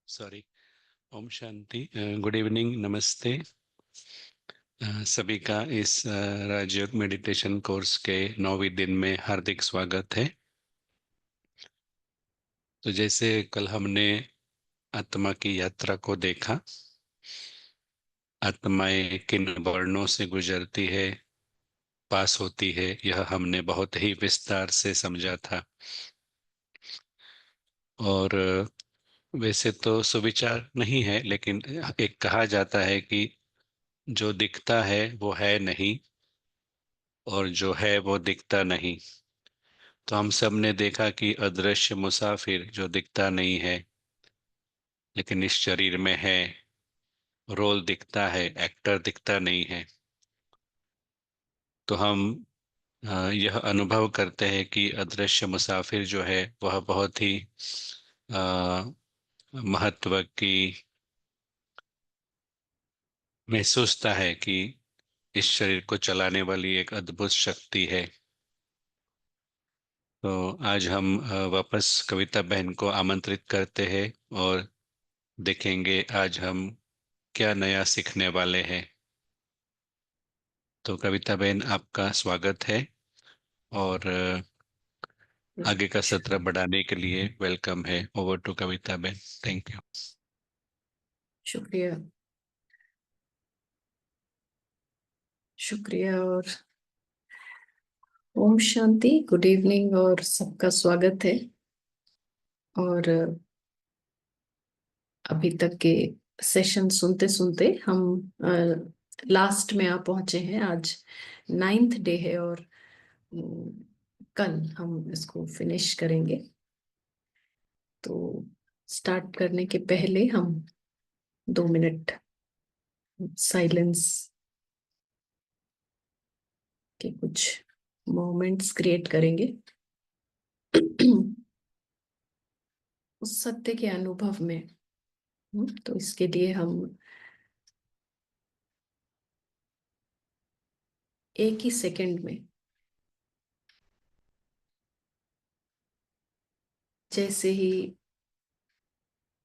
Sorry. Om Shanti. Good evening, नमस्ते। सभी का इस राजयोग मेडिटेशन कोर्स के 9वें दिन में हार्दिक स्वागत है। तो जैसे कल हमने आत्मा की यात्रा को देखा, आत्माएं किन वर्णों से गुजरती है, पास होती है, यह हमने बहुत ही विस्तार से समझा था। और वैसे तो सुविचार नहीं है, लेकिन एक कहा जाता है कि जो दिखता है वो है नहीं, और जो है वो दिखता नहीं। तो हम सब ने देखा कि अदृश्य मुसाफिर जो दिखता नहीं है लेकिन इस शरीर में है, रोल दिखता है, एक्टर दिखता नहीं है। तो हम यह अनुभव करते हैं कि अदृश्य मुसाफिर जो है वह बहुत ही अ, महत्व की महसूसता है कि इस शरीर को चलाने वाली एक अद्भुत शक्ति है। तो आज हम वापस कविता बहन को आमंत्रित करते हैं और देखेंगे आज हम क्या नया सीखने वाले हैं। तो कविता बहन, आपका स्वागत है। और आगे का सत्र बढ़ाने के लिए वेलकम है। ओवर टू कविता बहन। Thank you. शुक्रिया। शुक्रिया और ओम शांति, गुड इवनिंग और सबका स्वागत है। और अभी तक के सेशन सुनते सुनते हम लास्ट में आ पहुंचे हैं। आज 9th डे है और कल हम इसको फिनिश करेंगे। तो स्टार्ट करने के पहले हम 2 मिनट साइलेंस के कुछ मोमेंट्स क्रिएट करेंगे उस सत्य के अनुभव में। तो इसके लिए हम एक ही सेकंड में जैसे ही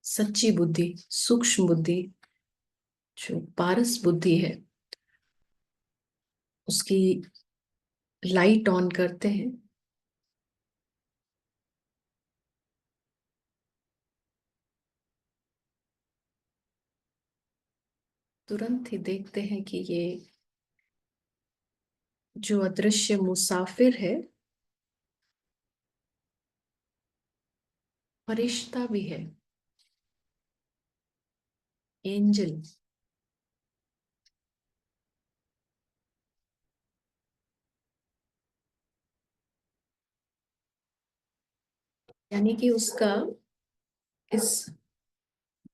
सच्ची बुद्धि, सूक्ष्म बुद्धि, जो पारस बुद्धि है, उसकी लाइट ऑन करते हैं, तुरंत ही देखते हैं कि ये जो अदृश्य मुसाफिर है फरिश्ता भी है, एंजल। यानी कि उसका इस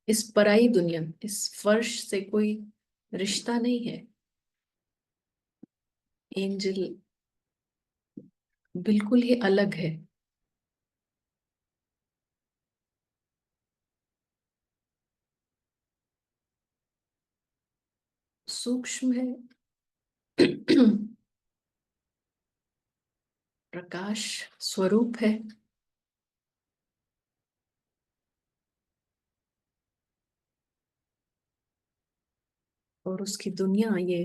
इस पराई दुनिया, इस फर्श से कोई रिश्ता नहीं है। एंजल बिल्कुल ही अलग है। सूक्ष्म है, प्रकाश स्वरूप है। और उसकी दुनिया ये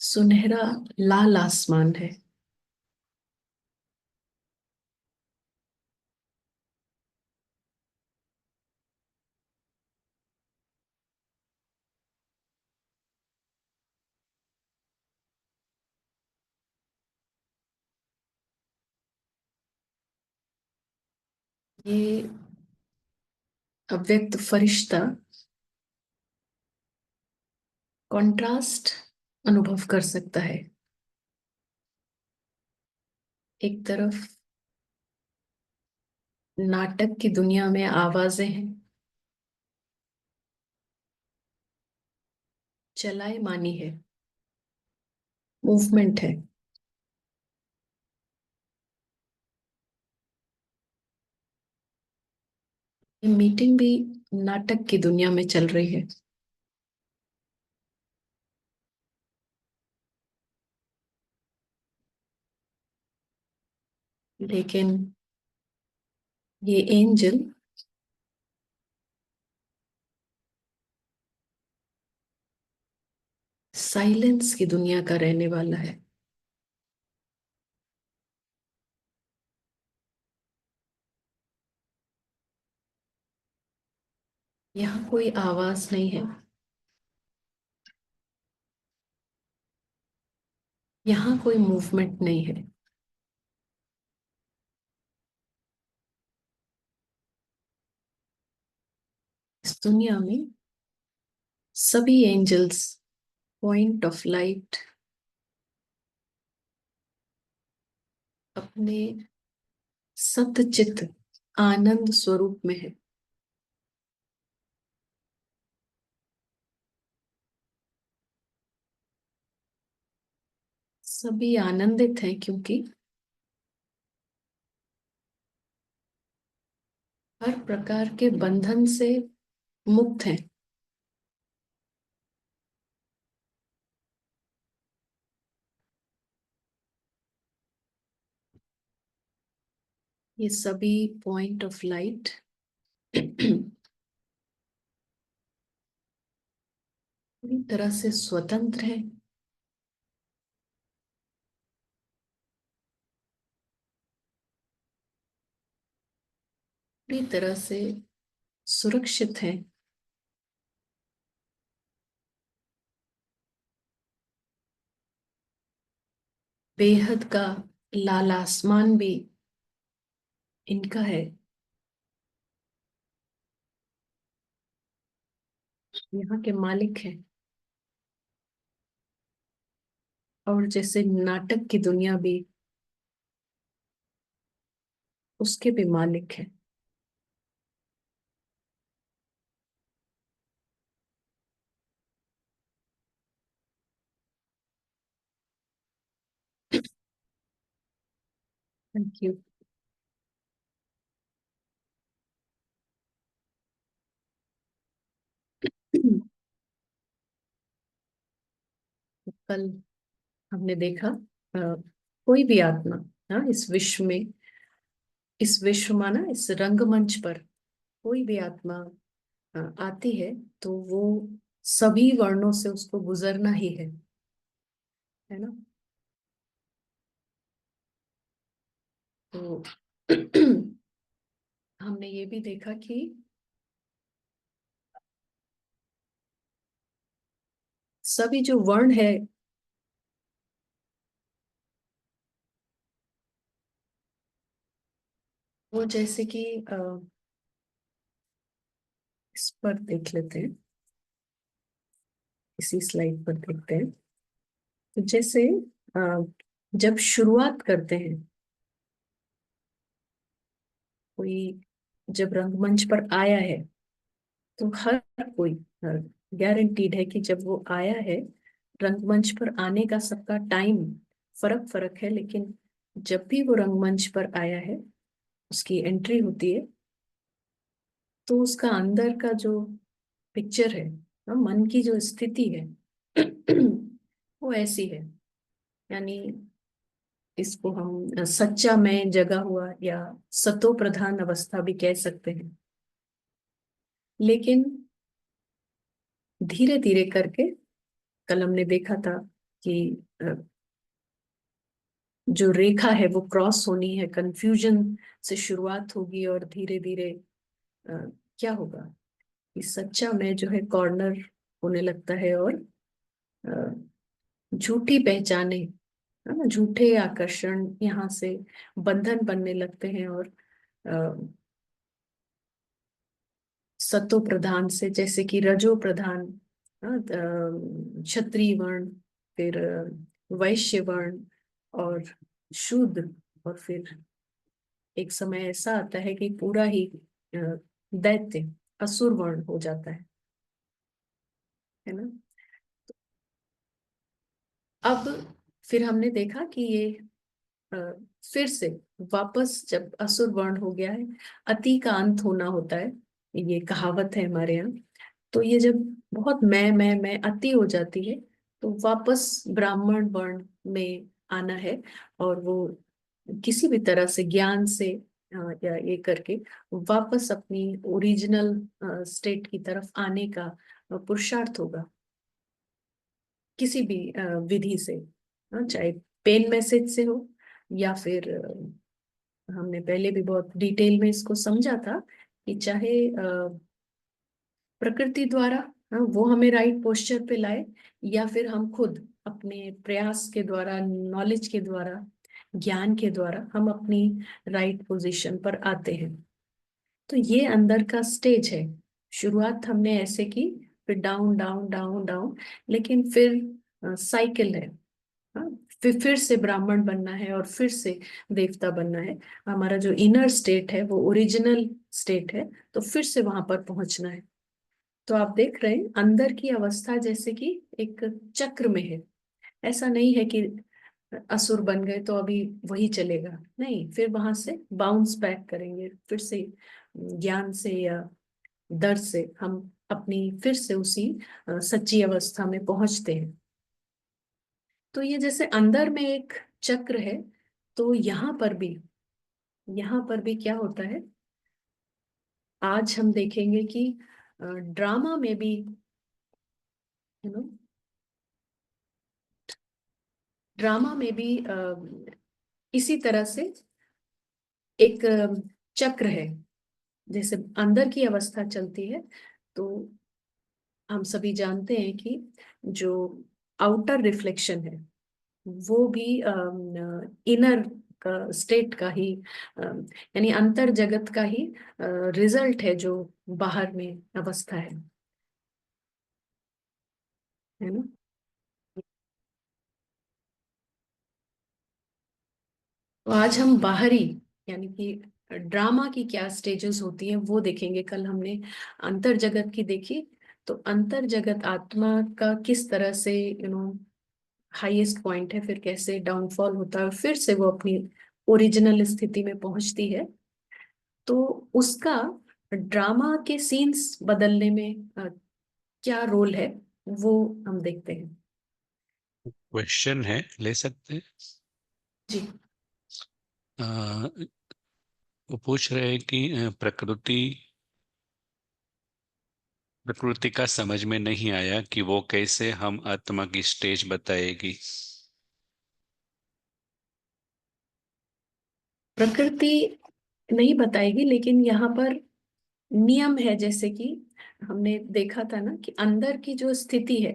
सुनहरा लाल आसमान है। ये अव्यक्त फरिश्ता कंट्रास्ट अनुभव कर सकता है। एक तरफ नाटक की दुनिया में आवाजें हैं, चलायमानी है, मूवमेंट है। ये मीटिंग भी नाटक की दुनिया में चल रही है। लेकिन ये एंजल साइलेंस की दुनिया का रहने वाला है। यहाँ कोई आवाज नहीं है। यहाँ कोई मूवमेंट नहीं है। इस दुनिया में सभी एंजल्स पॉइंट ऑफ लाइट अपने सतचित आनंद स्वरूप में है। सभी आनंदित हैं क्योंकि हर प्रकार के बंधन से मुक्त हैं। ये सभी पॉइंट ऑफ लाइट पूरी तरह से स्वतंत्र है। पूरी तरह से सुरक्षित है। बेहद का लाल आसमान भी इनका है। यहाँ के मालिक हैं। और जैसे नाटक की दुनिया भी उसके भी मालिक हैं। Thank you. कल हमने देखा कोई भी आत्मा, हाँ, इस विश्व माना इस रंगमंच पर कोई भी आत्मा आती है तो वो सभी वर्णों से उसको गुजरना ही है ना। तो हमने ये भी देखा कि सभी जो वर्ण है वो जैसे कि इस पर देख लेते हैं। इसी स्लाइड पर देखते हैं। तो जैसे अ, जब शुरुआत करते हैं कोई, जब रंगमंच पर आया है तो हर कोई गारंटीड है कि जब वो आया है, रंगमंच पर आने का सबका टाइम फर्क फर्क है, लेकिन जब भी वो रंगमंच पर आया है, उसकी एंट्री होती है, तो उसका अंदर का जो पिक्चर है, मन की जो स्थिति है वो ऐसी है। यानी इसको हम सच्चा मैं जगा हुआ या सतो प्रधान अवस्था भी कह सकते हैं। लेकिन धीरे धीरे करके कल हमने देखा था कि अ, जो रेखा है वो क्रॉस होनी है, कंफ्यूजन से शुरुआत होगी और धीरे धीरे क्या होगा कि सच्चा मैं जो है कॉर्नर होने लगता है और अ, झूठी पहचाने, है ना, झूठे आकर्षण यहाँ से बंधन बनने लगते हैं और अ, सतो प्रधान से, जैसे कि रजो प्रधान, क्षत्रिय वर्ण, फिर वैश्य वर्ण और शूद्र, और फिर एक समय ऐसा आता है कि पूरा ही दैत्य असुर वर्ण हो जाता है ना। अब फिर हमने देखा कि ये अ, फिर से वापस जब असुर वर्ण हो गया है, अति का अंत होना होता है, ये कहावत है हमारे यहाँ। तो ये जब बहुत मैं अति हो जाती है तो वापस ब्राह्मण वर्ण में आना है, और वो किसी भी तरह से ज्ञान से या ये करके वापस अपनी ओरिजिनल स्टेट की तरफ आने का पुरुषार्थ होगा। किसी भी विधि से, चाहे पेन मैसेज से हो या फिर हमने पहले भी बहुत डिटेल में इसको समझा था कि चाहे प्रकृति द्वारा, वो हमें राइट पोस्चर पे लाए, या फिर हम खुद अपने प्रयास के द्वारा, नॉलेज के द्वारा, ज्ञान के द्वारा हम अपनी राइट पोजीशन पर आते हैं। तो ये अंदर का स्टेज है। शुरुआत हमने ऐसे की, फिर डाउन डाउन डाउन डाउन, लेकिन फिर साइकिल है। हाँ, फिर से ब्राह्मण बनना है और फिर से देवता बनना है। हमारा जो इनर स्टेट है वो ओरिजिनल स्टेट है, तो फिर से वहां पर पहुंचना है। तो आप देख रहे हैं अंदर की अवस्था जैसे कि एक चक्र में है। ऐसा नहीं है कि असुर बन गए तो अभी वही चलेगा, नहीं, फिर वहां से बाउंस बैक करेंगे, फिर से ज्ञान से या दर्द से हम अपनी फिर से उसी सच्ची अवस्था में पहुंचते हैं। तो ये जैसे अंदर में एक चक्र है, तो यहाँ पर भी क्या होता है, आज हम देखेंगे कि ड्रामा में भी, यू नो ड्रामा में भी इसी तरह से एक चक्र है। जैसे अंदर की अवस्था चलती है, तो हम सभी जानते हैं कि जो आउटर रिफ्लेक्शन है वो भी इनर का स्टेट का ही, यानी अंतर जगत का ही रिजल्ट है, जो बाहर में अवस्था है ना। तो आज हम बाहरी, यानी कि ड्रामा की क्या स्टेजेस होती हैं वो देखेंगे। कल हमने अंतर जगत की देखी, तो अंतर जगत आत्मा का किस तरह से हाईएस्ट पॉइंट है, फिर कैसे डाउनफॉल होता है, फिर से वो अपनी ओरिजिनल स्थिति में पहुंचती है। तो उसका ड्रामा के सीन्स बदलने में क्या रोल है, वो हम देखते हैं। क्वेश्चन है, ले सकते हैं। जी। अ, वो पूछ रहे हैं कि प्रकृति का समझ में नहीं आया कि वो कैसे हम आत्मा की स्टेज बताएगी। प्रकृति नहीं बताएगी, लेकिन यहाँ पर नियम है। जैसे कि हमने देखा था ना कि अंदर की जो स्थिति है,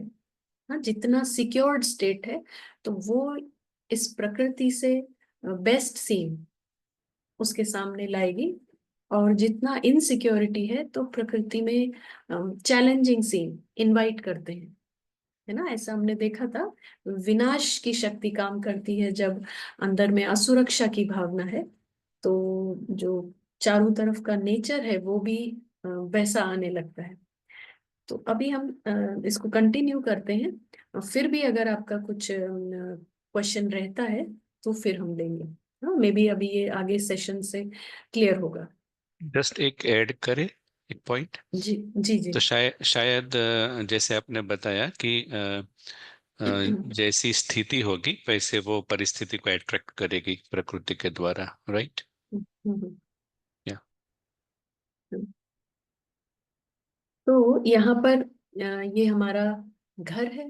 हाँ, जितना सिक्योर्ड स्टेट है, तो वो इस प्रकृति से बेस्ट सीन उसके सामने लाएगी। और जितना इनसिक्योरिटी है, तो प्रकृति में चैलेंजिंग सीन इनवाइट करते हैं, है ना। ऐसा हमने देखा था। विनाश की शक्ति काम करती है जब अंदर में असुरक्षा की भावना है, तो जो चारों तरफ का नेचर है वो भी वैसा आने लगता है। तो अभी हम इसको कंटिन्यू करते हैं। फिर भी अगर आपका कुछ क्वेश्चन रहता है तो फिर हम लेंगे। हाँ, मे बी अभी ये आगे सेशन से क्लियर होगा। जस्ट एक ऐड करे, एक पॉइंट। जी जी जी। तो शायद शायद जैसे आपने बताया कि जैसी स्थिति होगी वैसे वो परिस्थिति को अट्रैक्ट करेगी प्रकृति के द्वारा, राइट? या तो यहाँ पर ये हमारा घर है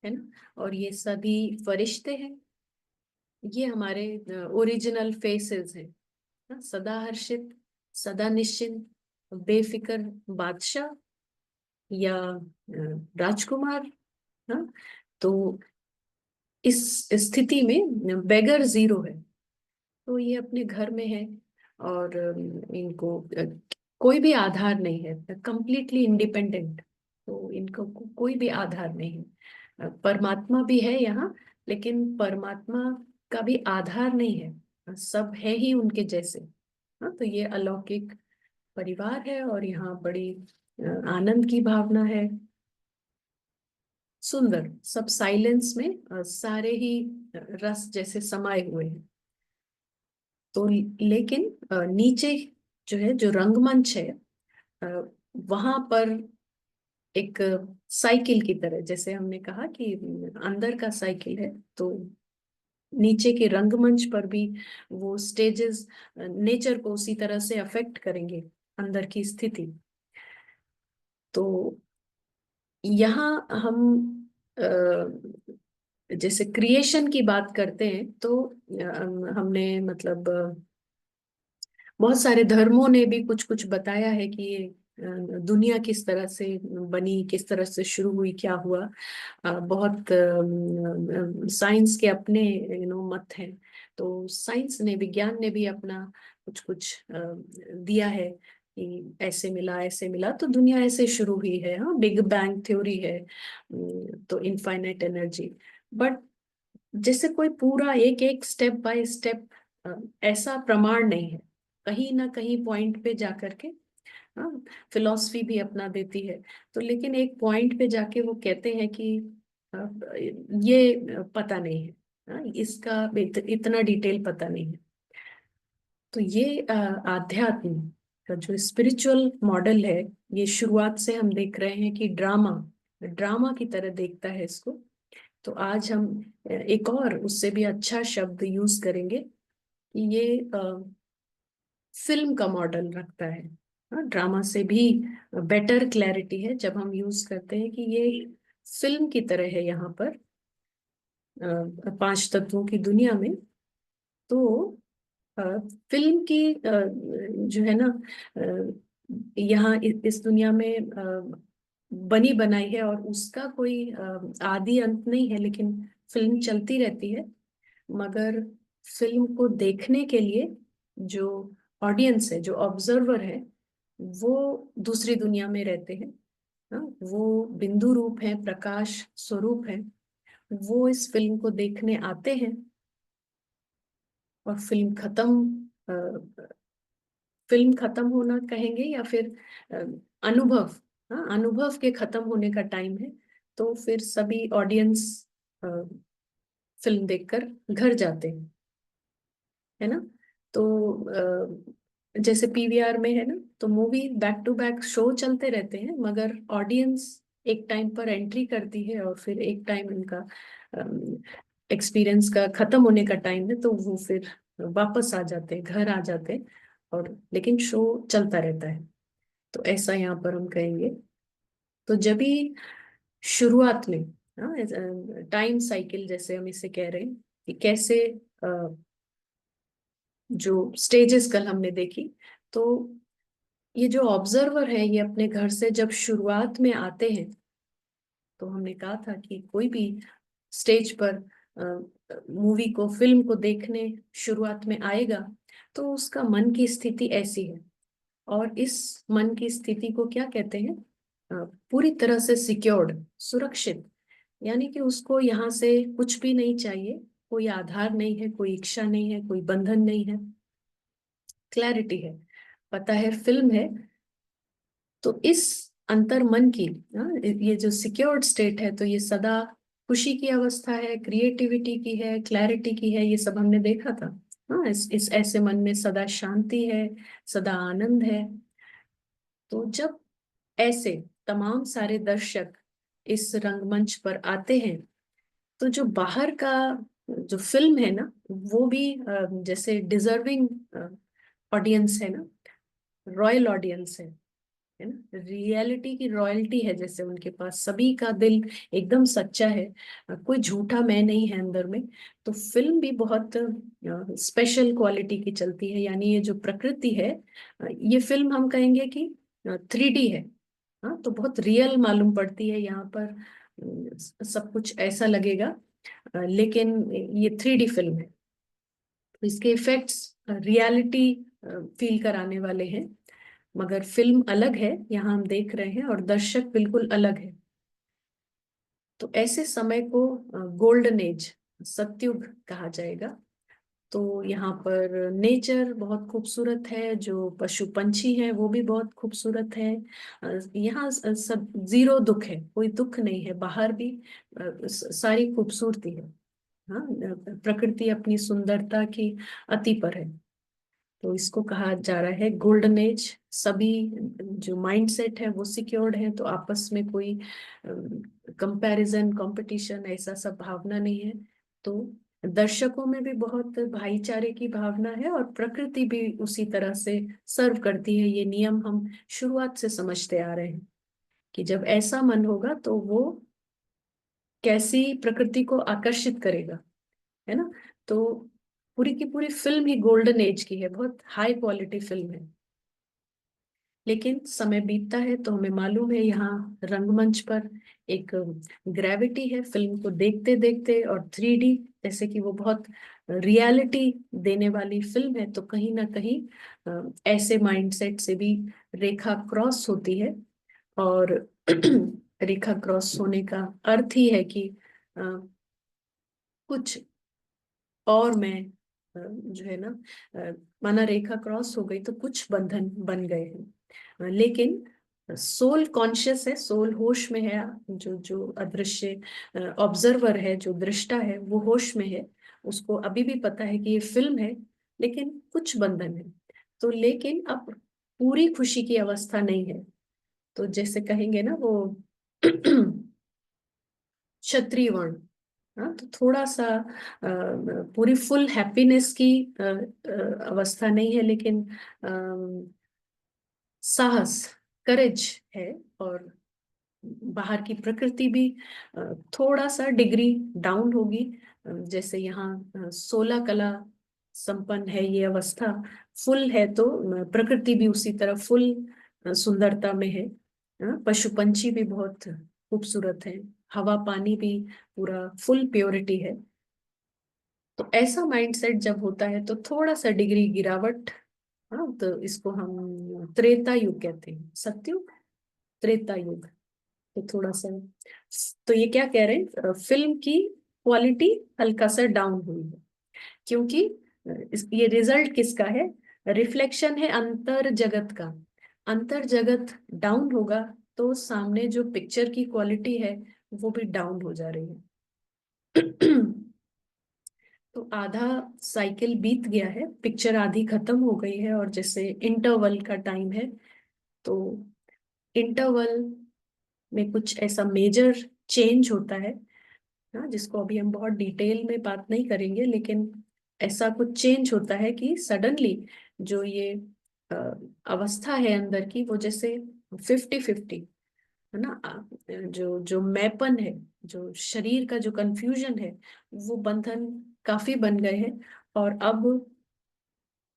ना, और ये सभी फरिश्ते हैं। ये हमारे ओरिजिनल फेसेस हैं, ना? सदा हर्षित, सदा निश्चिंत, बेफिक्र बादशाह या राजकुमार। हाँ, तो इस स्थिति में बेगर जीरो है। तो ये अपने घर में है, और इनको कोई भी आधार नहीं है, कंप्लीटली इंडिपेंडेंट। तो इनको कोई भी आधार नहीं है। परमात्मा भी है यहाँ, लेकिन परमात्मा का भी आधार नहीं है, सब है ही उनके जैसे। हाँ, तो ये अलौकिक परिवार है, और यहाँ बड़ी आनंद की भावना है। सुंदर, सब साइलेंस में, सारे ही रस जैसे समाये हुए हैं। तो लेकिन नीचे जो है, जो रंगमंच है, वहां पर एक साइकिल की तरह, जैसे हमने कहा कि अंदर का साइकिल है, तो नीचे के रंगमंच पर भी वो स्टेजेस नेचर को उसी तरह से अफेक्ट करेंगे, अंदर की स्थिति। तो यहाँ हम जैसे क्रिएशन की बात करते हैं तो हमने मतलब बहुत सारे धर्मों ने भी कुछ कुछ बताया है कि ये दुनिया किस तरह से बनी, किस तरह से शुरू हुई, क्या हुआ। बहुत साइंस के अपने मत हैं। तो साइंस ने, विज्ञान ने भी अपना कुछ कुछ दिया है कि ऐसे मिला, ऐसे मिला तो दुनिया ऐसे शुरू हुई है। हाँ, बिग बैंग थ्योरी है। तो इनफाइनाइट एनर्जी। बट जैसे कोई पूरा एक एक स्टेप बाय स्टेप ऐसा प्रमाण नहीं है। कहीं ना कहीं पॉइंट पे जाकर के, हाँ, फिलॉसफी भी अपना देती है। तो लेकिन एक पॉइंट पे जाके वो कहते हैं कि अ, ये पता नहीं है। हाँ, इसका इतना डिटेल पता नहीं है। तो ये आध्यात्म का जो स्पिरिचुअल मॉडल है, ये शुरुआत से हम देख रहे हैं कि ड्रामा ड्रामा की तरह देखता है इसको। तो आज हम एक और उससे भी अच्छा शब्द यूज करेंगे कि ये फिल्म का मॉडल रखता है। हाँ, ड्रामा से भी बेटर क्लैरिटी है जब हम यूज करते हैं कि ये फिल्म की तरह है यहाँ पर, पांच तत्वों की दुनिया में। तो अ, फिल्म की जो है ना, यहाँ इस दुनिया में बनी बनाई है और उसका कोई आदि अंत नहीं है, लेकिन फिल्म चलती रहती है। मगर फिल्म को देखने के लिए जो ऑडियंस है, जो ऑब्जर्वर है, वो दूसरी दुनिया में रहते हैं। हाँ, वो बिंदु रूप है, प्रकाश स्वरूप है। वो इस फिल्म को देखने आते हैं और फिल्म खत्म होना कहेंगे या फिर अ, अनुभव, हाँ, अनुभव के खत्म होने का टाइम है। तो फिर सभी ऑडियंस फिल्म देखकर घर जाते हैं, है ना। तो जैसे पीवीआर में है ना, तो movie back to back show चलते रहते हैं, मगर ऑडियंस एक टाइम पर एंट्री करती है और फिर एक टाइम उनका एक्सपीरियंस का खत्म होने का टाइम है, तो वो फिर वापस आ जाते हैं, घर आ जाते हैं। और लेकिन शो चलता रहता है। तो ऐसा यहाँ पर हम कहेंगे। तो जब भी शुरुआत में, हाँ, टाइम साइकिल जैसे हम इसे कह रहे हैं कि कैसे जो स्टेजेस कल हमने देखी, तो ये जो ऑब्जर्वर है ये अपने घर से जब शुरुआत में आते हैं, तो हमने कहा था कि कोई भी स्टेज पर मूवी को, फिल्म को देखने शुरुआत में आएगा, तो उसका मन की स्थिति ऐसी है। और इस मन की स्थिति को क्या कहते हैं? पूरी तरह से सिक्योर्ड, सुरक्षित। यानी कि उसको यहाँ से कुछ भी नहीं चाहिए, कोई आधार नहीं है, कोई इच्छा नहीं है, कोई बंधन नहीं है, क्लैरिटी है, पता है फिल्म है। तो इस अंतर मन की, हाँ, ये जो सिक्योर्ड स्टेट है, तो ये सदा खुशी की अवस्था है, क्रिएटिविटी की है, क्लैरिटी की है, ये सब हमने देखा था। हाँ, इस ऐसे मन में सदा शांति है, सदा आनंद है। तो जब ऐसे तमाम सारे दर्शक इस रंगमंच पर आते हैं, तो जो बाहर का जो फिल्म है ना, वो भी जैसे डिजर्विंग ऑडियंस है ना, रॉयल ऑडियंस है ना, रियलिटी की रॉयल्टी है जैसे उनके पास, सभी का दिल एकदम सच्चा है, कोई झूठा मैं नहीं है अंदर में। तो फिल्म भी बहुत स्पेशल क्वालिटी की चलती है। यानी ये जो प्रकृति है, ये फिल्म हम कहेंगे कि 3D है। हाँ, तो बहुत रियल मालूम पड़ती है यहाँ पर। सब कुछ ऐसा लगेगा, लेकिन ये 3D फिल्म है, तो इसके इफेक्ट्स रियलिटी फील कराने वाले हैं। मगर फिल्म अलग है, यहाँ हम देख रहे हैं, और दर्शक बिल्कुल अलग है। तो ऐसे समय को गोल्डन एज, सतयुग कहा जाएगा। तो यहाँ पर नेचर बहुत खूबसूरत है, जो पशु पंछी हैं वो भी बहुत खूबसूरत है। यहाँ सब जीरो दुख है, कोई दुख नहीं है, बाहर भी सारी खूबसूरती है। हाँ, प्रकृति अपनी सुंदरता की अति पर है। तो इसको कहा जा रहा है गोल्डन एज। सभी जो माइंडसेट है वो सिक्योर्ड है, तो आपस में कोई कंपैरिजन, कंपटीशन, ऐसा सब भावना नहीं है। तो दर्शकों में भी बहुत भाईचारे की भावना है, और प्रकृति भी उसी तरह से सर्व करती है। ये नियम हम शुरुआत से समझते आ रहे हैं कि जब ऐसा मन होगा तो वो कैसी प्रकृति को आकर्षित करेगा, है ना। तो पूरी की पूरी फिल्म ही गोल्डन एज की है, बहुत हाई क्वालिटी फिल्म है। लेकिन समय बीतता है तो हमें मालूम है यहाँ रंगमंच पर एक ग्रेविटी है फिल्म को देखते देखते, और 3D, जैसे कि वो बहुत रियलिटी देने वाली फिल्म है, तो कहीं ना कहीं ऐसे माइंडसेट से भी रेखा क्रॉस होती है। और रेखा क्रॉस होने का अर्थ ही है कि अ, कुछ और मैं जो है ना, माना रेखा क्रॉस हो गई तो कुछ बंधन बन गए हैं। लेकिन सोल कॉन्शियस है, सोल होश में है, जो जो अदृश्य ऑब्जर्वर है, जो दृष्टा है, वो होश में है। उसको अभी भी पता है कि ये फिल्म है, लेकिन कुछ बंधन है। तो लेकिन अब पूरी खुशी की अवस्था नहीं है। तो जैसे कहेंगे ना वो क्षत्रिय वर्ण, हाँ, तो थोड़ा सा पूरी फुल हैप्पीनेस की अवस्था नहीं है, लेकिन साहस, करेज है। और बाहर की प्रकृति भी थोड़ा सा डिग्री डाउन होगी। जैसे यहाँ 16 कला संपन्न है ये अवस्था, फुल है, तो प्रकृति भी उसी तरह फुल सुंदरता में है। पशु पंछी भी बहुत खूबसूरत है, हवा पानी भी पूरा फुल प्योरिटी है। तो ऐसा माइंडसेट जब होता है तो थोड़ा सा डिग्री गिरावट, हाँ, तो इसको हम त्रेता युग कहते हैं, सतयुग, त्रेता युग। तो थोड़ा सा, तो ये क्या कह रहे हैं, फिल्म की क्वालिटी हल्का सा डाउन हुई है, क्योंकि ये रिजल्ट किसका है, रिफ्लेक्शन है अंतर जगत का। अंतर जगत डाउन होगा तो सामने जो पिक्चर की क्वालिटी है वो भी डाउन हो जा रही है। तो आधा साइकिल बीत गया है, पिक्चर आधी खत्म हो गई है, और जैसे इंटरवल का टाइम है, तो इंटरवल में कुछ ऐसा मेजर चेंज होता है, हाँ, जिसको अभी हम बहुत डिटेल में बात नहीं करेंगे, लेकिन ऐसा कुछ चेंज होता है कि सडनली जो ये अ, अवस्था है अंदर की, वो जैसे 50-50, है ना। जो जो मैपन है, जो शरीर का जो कंफ्यूजन है, वो बंधन काफी बन गए हैं। और अब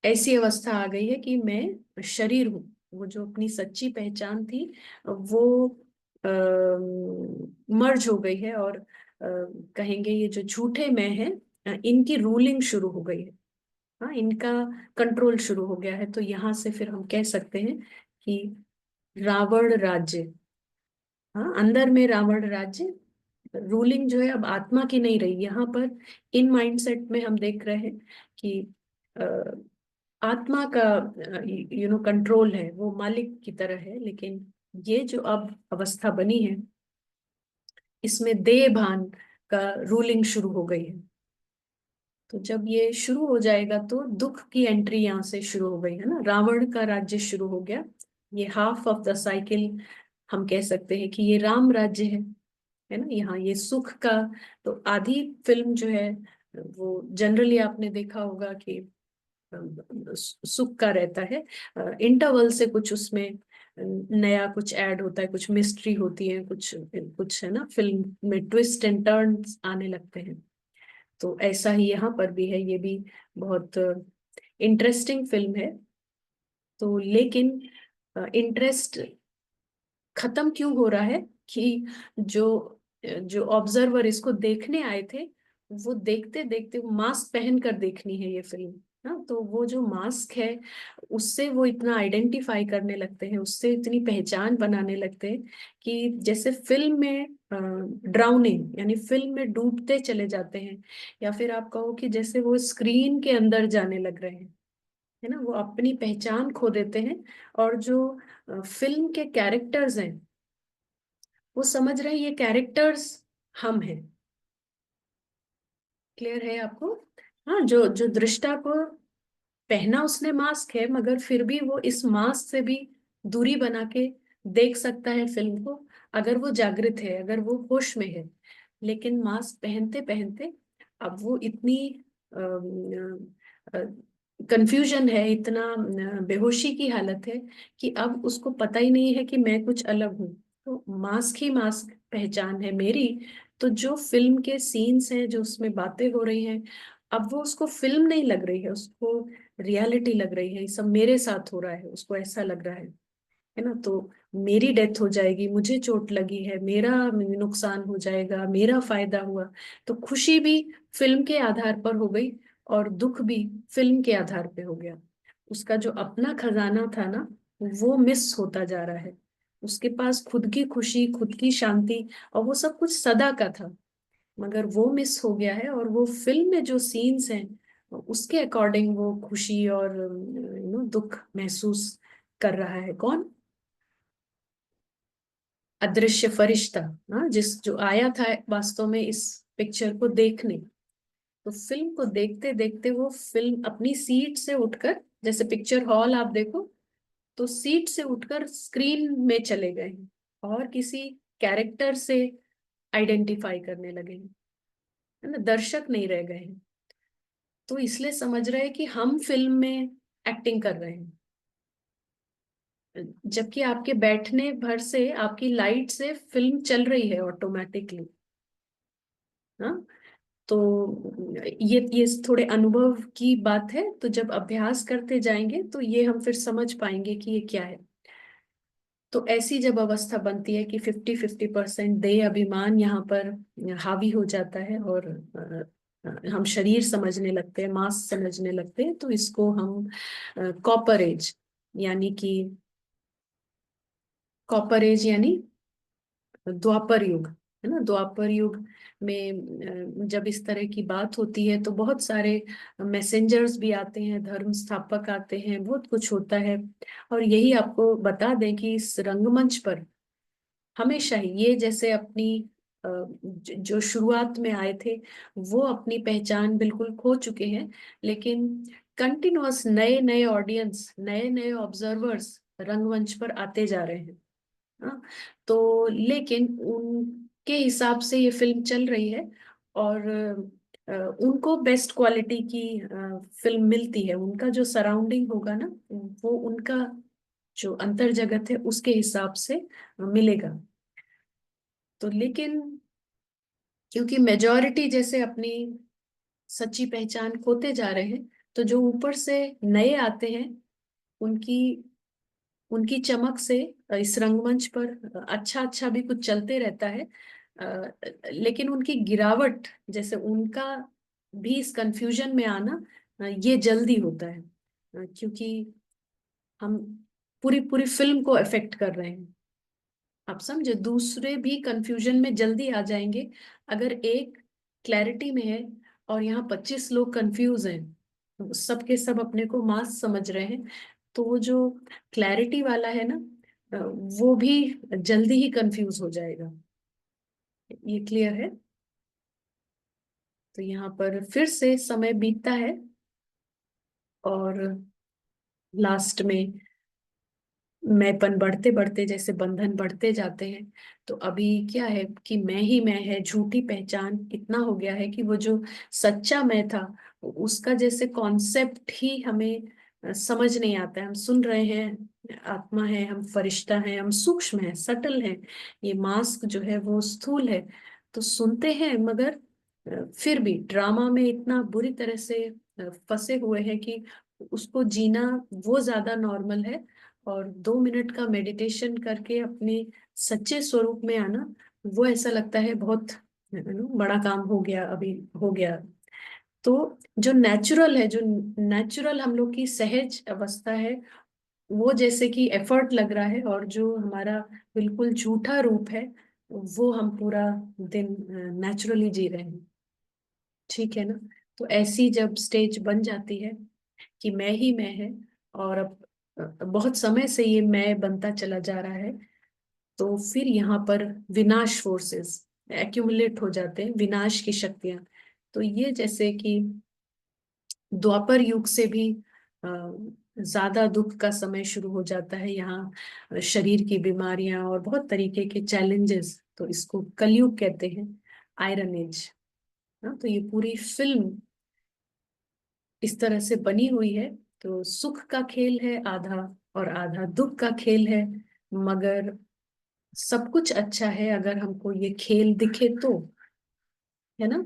ऐसी अवस्था आ गई है कि मैं शरीर हूँ, वो जो अपनी सच्ची पहचान थी वो मर्ज हो गई है। और कहेंगे ये जो झूठे मैं हैं, इनकी रूलिंग शुरू हो गई है, हाँ, इनका कंट्रोल शुरू हो गया है। तो यहाँ से फिर हम कह सकते हैं कि रावण राज्य, हाँ, अंदर में रावण राज्य, रूलिंग जो है अब आत्मा की नहीं रही यहाँ पर। इन माइंडसेट में हम देख रहे हैं कि अ, आत्मा का कंट्रोल है, वो मालिक की तरह है। लेकिन ये जो अब अवस्था बनी है, इसमें देह भान का रूलिंग शुरू हो गई है। तो जब ये शुरू हो जाएगा तो दुख की एंट्री यहाँ से शुरू हो गई, है ना, रावण का राज्य शुरू हो गया। ये हाफ ऑफ द साइकिल, हम कह सकते हैं कि ये राम राज्य है ना, यहाँ ये सुख का। तो आधी फिल्म जो है वो जनरली आपने देखा होगा कि सुख का रहता है, इंटरवल से कुछ उसमें नया कुछ ऐड होता है, कुछ मिस्ट्री होती है, कुछ कुछ, है ना, फिल्म में ट्विस्ट एंड टर्न्स आने लगते हैं। तो ऐसा ही यहाँ पर भी है, ये भी बहुत इंटरेस्टिंग फिल्म है। तो लेकिन इंटरेस्ट खत्म क्यों हो रहा है कि जो जो ऑब्जर्वर इसको देखने आए थे, वो देखते देखते मास्क पहन कर देखनी है ये फिल्म, ना, तो वो जो मास्क है उससे वो इतना आइडेंटिफाई करने लगते हैं, उससे इतनी पहचान बनाने लगते हैं कि जैसे फिल्म में ड्राउनिंग, यानी फिल्म में डूबते चले जाते हैं, या फिर आप कहो कि जैसे वो स्क्रीन के अंदर जाने लग रहे हैं, है ना, वो अपनी पहचान खो देते हैं। और जो फिल्म के कैरेक्टर्स हैं, वो समझ रहे हैं ये कैरेक्टर्स हम हैं। क्लियर है आपको, हाँ, जो जो दृष्टा को पहना उसने मास्क है, मगर फिर भी वो इस मास्क से भी दूरी बना के देख सकता है फिल्म को, अगर वो जागृत है, अगर वो होश में है। लेकिन मास्क पहनते पहनते अब वो इतनी कंफ्यूजन है, इतना बेहोशी की हालत है कि अब उसको पता ही नहीं है कि मैं कुछ अलग हूँ। तो मास्क ही मास्क पहचान है मेरी, तो जो फिल्म के सीन्स हैं, जो उसमें बातें हो रही हैं, अब वो उसको फिल्म नहीं लग रही है, उसको रियलिटी लग रही है। ये सब मेरे साथ हो रहा है, उसको ऐसा लग रहा है ना। तो मेरी डेथ हो जाएगी, मुझे चोट लगी है, मेरा नुकसान हो जाएगा, मेरा फायदा हुआ। तो खुशी भी फिल्म के आधार पर हो गई, और दुख भी फिल्म के आधार पे हो गया। उसका जो अपना खजाना था ना, वो मिस होता जा रहा है। उसके पास खुद की खुशी, खुद की शांति, और वो सब कुछ सदा का था, मगर वो मिस हो गया है। और वो फिल्म में जो सीन्स हैं, उसके अकॉर्डिंग वो खुशी और दुख महसूस कर रहा है। कौन? अदृश्य फरिश्ता। हाँ, जिस जो आया था वास्तव में इस पिक्चर को देखने। तो फिल्म को देखते देखते वो फिल्म अपनी सीट से उठकर, जैसे पिक्चर हॉल आप देखो, तो सीट से उठकर स्क्रीन में चले गए हैं, और किसी कैरेक्टर से आइडेंटिफाई करने लगे हैं, है ना। दर्शक नहीं रह गए हैं। तो इसलिए समझ रहे हैं कि हम फिल्म में एक्टिंग कर रहे हैं, जबकि आपके बैठने भर से, आपकी लाइट से फिल्म चल रही है ऑटोमेटिकली। हाँ। तो ये थोड़े अनुभव की बात है। तो जब अभ्यास करते जाएंगे तो ये हम फिर समझ पाएंगे कि ये क्या है। तो ऐसी जब अवस्था बनती है कि 50-50% देह अभिमान यहाँ पर हावी हो जाता है, और हम शरीर समझने लगते हैं, मांस समझने लगते हैं, तो इसको हम कॉपर एज, यानी कि कॉपर एज यानी द्वापर युग, है ना। द्वापर युग में जब इस तरह की बात होती है तो बहुत सारे मैसेंजर्स भी आते हैं, धर्म स्थापक आते हैं, बहुत कुछ होता है। और यही आपको बता दें कि इस रंगमंच पर हमेशा ही ये, जैसे अपनी जो शुरुआत में आए थे, वो अपनी पहचान बिल्कुल खो चुके हैं, लेकिन कंटिन्यूअस नए नए ऑडियंस, नए नए ऑब्जर्वर्स रंगमंच पर आते जा रहे हैं। हाँ। तो लेकिन उनके हिसाब से ये फिल्म चल रही है, और उनको बेस्ट क्वालिटी की फिल्म मिलती है। उनका जो सराउंडिंग होगा ना, वो उनका जो अंतर जगत है उसके हिसाब से मिलेगा। तो लेकिन क्योंकि मेजॉरिटी जैसे अपनी सच्ची पहचान खोते जा रहे हैं, तो जो ऊपर से नए आते हैं, उनकी उनकी चमक से इस रंगमंच पर अच्छा अच्छा भी कुछ चलते रहता है। लेकिन उनकी गिरावट, जैसे उनका भी इस कंफ्यूजन में आना, ये जल्दी होता है, क्योंकि हम पूरी पूरी फिल्म को अफेक्ट कर रहे हैं। आप समझे, दूसरे भी कंफ्यूजन में जल्दी आ जाएंगे। अगर एक क्लैरिटी में है और यहाँ 25 लोग कंफ्यूज हैं, सब के सब अपने को मास समझ रहे हैं, तो वो जो क्लैरिटी वाला है ना, वो भी जल्दी ही कंफ्यूज हो जाएगा। ये क्लियर है? तो यहाँ पर फिर से समय बीतता है, और लास्ट में मैंपन बढ़ते बढ़ते, जैसे बंधन बढ़ते जाते हैं। तो अभी क्या है कि मैं ही मैं है, झूठी पहचान इतना हो गया है कि वो जो सच्चा मैं था, उसका जैसे कॉन्सेप्ट ही हमें समझ नहीं आता है। हम सुन रहे हैं आत्मा है, हम फरिश्ता हैं, हम सूक्ष्म हैं, सटल हैं, ये मास्क जो है वो स्थूल है। तो सुनते हैं, मगर फिर भी ड्रामा में इतना बुरी तरह से फंसे हुए हैं कि उसको जीना वो ज्यादा नॉर्मल है। और 2 मिनट का मेडिटेशन करके अपने सच्चे स्वरूप में आना, वो ऐसा लगता है बहुत बड़ा काम हो गया, अभी हो गया। तो जो नेचुरल है, जो नेचुरल हम लोग की सहज अवस्था है, वो जैसे कि एफर्ट लग रहा है, और जो हमारा बिल्कुल झूठा रूप है, वो हम पूरा दिन नेचुरली जी रहे हैं। ठीक है ना। तो ऐसी जब स्टेज बन जाती है कि मैं ही मैं है, और अब बहुत समय से ये मैं बनता चला जा रहा है, तो फिर यहाँ पर विनाश फोर्सेस एक्यूमुलेट हो जाते हैं, विनाश की शक्तियां। तो ये जैसे कि द्वापर युग से भी अ, ज्यादा दुख का समय शुरू हो जाता है यहाँ, शरीर की बीमारियां और बहुत तरीके के चैलेंजेस, तो इसको कलयुग कहते हैं, आयरन एज। तो ये पूरी फिल्म इस तरह से बनी हुई है। तो सुख का खेल है आधा, और आधा दुख का खेल है, मगर सब कुछ अच्छा है अगर हमको ये खेल दिखे तो। है ना।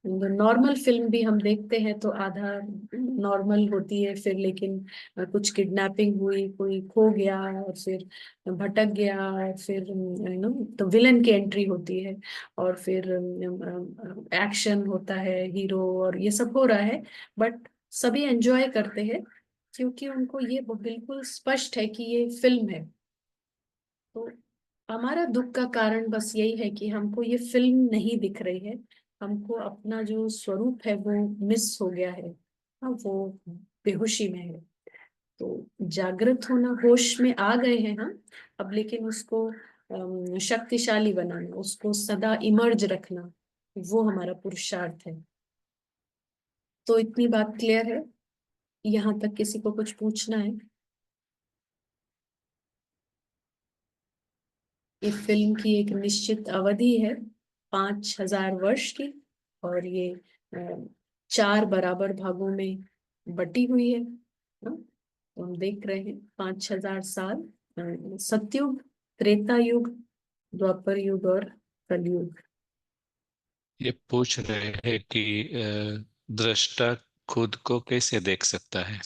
नॉर्मल फिल्म भी हम देखते हैं तो आधा नॉर्मल होती है, फिर लेकिन कुछ किडनैपिंग हुई, कोई खो गया और फिर भटक गया, और फिर तो विलन की एंट्री होती है, और फिर एक्शन होता है, हीरो और ये सब हो रहा है। बट सभी एंजॉय करते हैं क्योंकि उनको ये बिल्कुल स्पष्ट है कि ये फिल्म है। तो हमारा दुख का कारण बस यही है कि हमको ये फिल्म नहीं दिख रही है, हमको अपना जो स्वरूप है वो मिस हो गया है। हाँ, वो बेहोशी में है। तो जागृत होना, होश में आ गए हैं हम अब, लेकिन उसको शक्तिशाली बनाना, उसको सदा इमर्ज रखना, वो हमारा पुरुषार्थ है। तो इतनी बात क्लियर है? यहाँ तक किसी को कुछ पूछना है? ये फिल्म की एक निश्चित अवधि है, 5,000 वर्ष की, और ये अ, 4 बराबर भागों में बटी हुई है। हाँ, तो हम देख रहे हैं 5,000 साल, सतयुग, त्रेता युग, द्वापर युग और कलयुग। ये पूछ रहे हैं कि दृष्टा खुद को कैसे देख सकता है।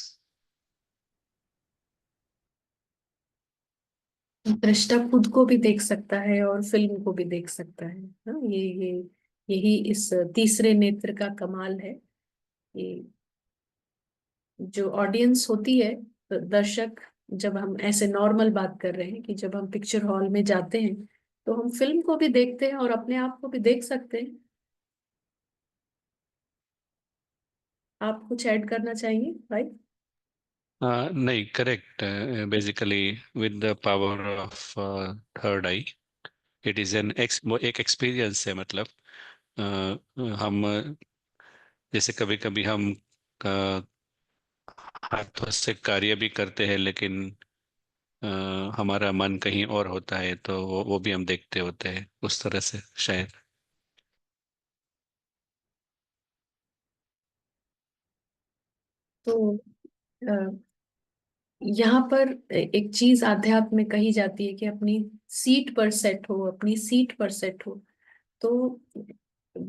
दृष्टा खुद को भी देख सकता है और फिल्म को भी देख सकता है। हाँ, ये यही इस तीसरे नेत्र का कमाल है। ये जो ऑडियंस होती है, तो दर्शक, जब हम ऐसे नॉर्मल बात कर रहे हैं कि जब हम पिक्चर हॉल में जाते हैं तो हम फिल्म को भी देखते हैं और अपने आप को भी देख सकते हैं। आप कुछ ऐड करना चाहेंगे भाई? नहीं, correct. Basically with the power of third I, it is an x, वो एक एक्सपीरियंस है। मतलब हम जैसे कभी कभी हम हाथों से कार्य भी करते हैं, लेकिन अ, हमारा मन कहीं और होता है, तो वो भी हम देखते होते हैं उस तरह से शायद। तो अ, यहाँ पर एक चीज आध्यात्म में कही जाती है कि अपनी सीट पर सेट हो, अपनी सीट पर सेट हो। तो